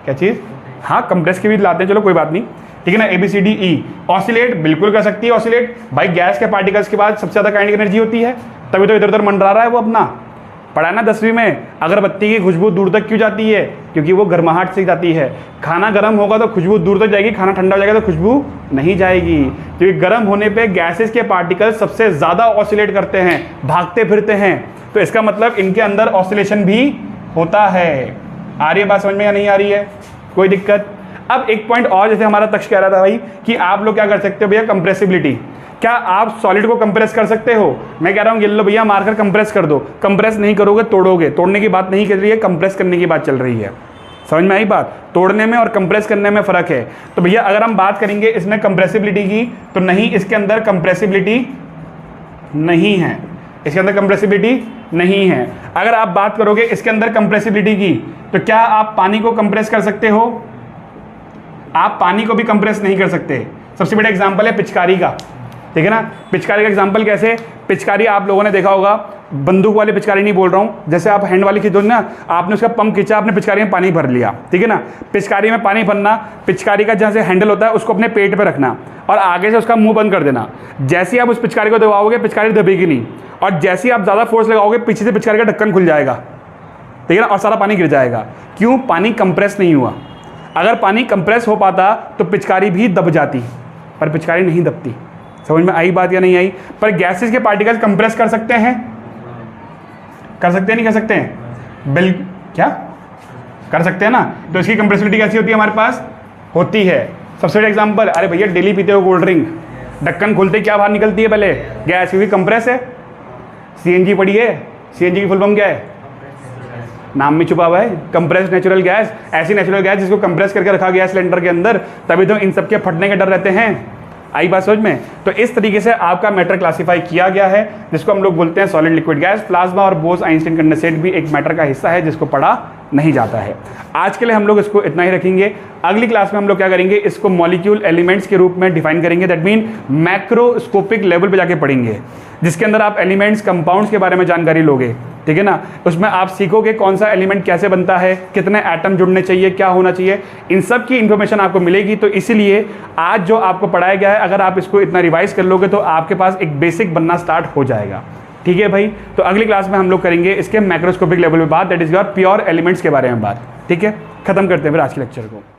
Speaker 1: क्या चीज़, हाँ कंप्रेस के भी लाते हैं, चलो कोई बात नहीं, ठीक है ना। ABCDE, ऑसिलेट बिल्कुल कर सकती है। ऑसिलेट भाई गैस के पार्टिकल्स के बाद सबसे ज़्यादा काइनेटिक एनर्जी होती है, तभी तो इधर उधर मंडरा रहा है वो अपना। पढ़ा ना 10वीं में, अगरबत्ती की खुशबू दूर तक क्यों जाती है, क्योंकि वो गर्माहट से जाती है। खाना गर्म होगा तो खुशबू दूर तक जाएगी, खाना ठंडा हो जाएगा तो खुशबू नहीं जाएगी, क्योंकि गर्म होने पे गैसेस के पार्टिकल्स सबसे ज़्यादा ऑसिलेट करते हैं, भागते फिरते हैं। तो इसका मतलब इनके अंदर ऑसिलेशन भी होता है। आ रही है बात समझ में या नहीं आ रही है, कोई दिक्कत। अब एक पॉइंट और, जैसे हमारा तक्ष कह रहा था भाई कि आप लोग क्या कर सकते हो भैया, कंप्रेसिबिलिटी। क्या आप सॉलिड को कंप्रेस कर सकते हो, मैं कह रहा हूँ ये लो भैया मारकर कंप्रेस कर दो। कंप्रेस नहीं करोगे तोड़ोगे, तोड़ने की बात नहीं कर रही है, कंप्रेस करने की बात चल रही है। समझ में आई बात, तोड़ने में और कंप्रेस करने में फ़र्क है। तो भैया अगर हम बात करेंगे इसमें कंप्रेसिबिलिटी की, तो नहीं, इसके अंदर कंप्रेसिबिलिटी नहीं है, इसके अंदर कंप्रेसिबिलिटी नहीं है। अगर आप बात करोगे इसके अंदर कंप्रेसिबिलिटी की, तो क्या आप पानी को कंप्रेस कर सकते हो, आप पानी को भी कंप्रेस नहीं कर सकते। सबसे बड़ा एग्जांपल है पिचकारी का, ठीक है ना। पिचकारी का एग्जांपल कैसे, पिचकारी आप लोगों ने देखा होगा, बंदूक वाली पिचकारी नहीं बोल रहा हूँ, जैसे आप हैंड वाली खींचोगे ना, आपने उसका पंप खींचा, आपने पिचकारी में पानी भर लिया, ठीक है ना। पिचकारी में पानी भरना, पिचकारी का जहाँ से हैंडल होता है उसको अपने पेट पे रखना और आगे से उसका मुंह बंद कर देना। जैसे ही आप उस पिचकारी को दबाओगे पिचकारी दबेगी नहीं, और जैसे ही आप ज़्यादा फोर्स लगाओगे पीछे से पिचकारी का ढक्कन खुल जाएगा, ठीक है ना, और सारा पानी गिर जाएगा। क्यों, पानी कंप्रेस नहीं हुआ। अगर पानी कंप्रेस हो पाता तो पिचकारी भी दब जाती, पर पिचकारी नहीं दबती। समझ में आई बात या नहीं आई। पर गैसेस के पार्टिकल्स कंप्रेस कर सकते हैं, कर सकते हैं नहीं कर सकते हैं, क्या कर सकते हैं ना। तो इसकी कंप्रेसिबिलिटी कैसी होती है हमारे पास, होती है। सबसे बड़ा एग्जांपल, अरे भैया डेली पीते हो कोल्ड ड्रिंक, ढक्कन खोलते क्या बाहर निकलती है पहले, गैस, क्योंकि कंप्रेस है। सीएनजी पड़ी है, सीएनजी की फुल फॉर्म क्या है, नाम में छुपा हुआ है, कंप्रेस्ड नेचुरल गैस। ऐसी नेचुरल गैस जिसको कंप्रेस करके रखा गया सिलेंडर के अंदर, तभी तो इन सब के फटने के डर रहते हैं। आई बात समझ में। तो इस तरीके से आपका मैटर क्लासिफाई किया गया है, जिसको हम लोग बोलते हैं सॉलिड लिक्विड गैस। प्लाज्मा और बोस आइंस्टीन कंडेंसेट भी एक मैटर का हिस्सा है जिसको पढ़ा नहीं जाता है। आज के लिए हम लोग इसको इतना ही रखेंगे। अगली क्लास में हम लोग क्या करेंगे, इसको मॉलिक्यूल एलिमेंट्स के रूप में डिफाइन करेंगे। दैट मीन मैक्रोस्कोपिक लेवल पे जाके पढ़ेंगे, जिसके अंदर आप एलिमेंट्स, कंपाउंड्स के बारे में जानकारी लोगे, ठीक है ना। उसमें आप सीखोगे कौन सा एलिमेंट कैसे बनता है, कितने एटम जुड़ने चाहिए, क्या होना चाहिए, इन सब की इंफॉर्मेशन आपको मिलेगी। तो इसीलिए आज जो आपको पढ़ाया गया है, अगर आप इसको इतना रिवाइज कर लोगे तो आपके पास एक बेसिक बनना स्टार्ट हो जाएगा। ठीक है भाई। तो अगली क्लास में हम लोग करेंगे इसके मैक्रोस्कोपिक लेवल पे बात, that is your pure elements के बारे में बात। ठीक है, खत्म करते हैं फिर आज के लेक्चर को।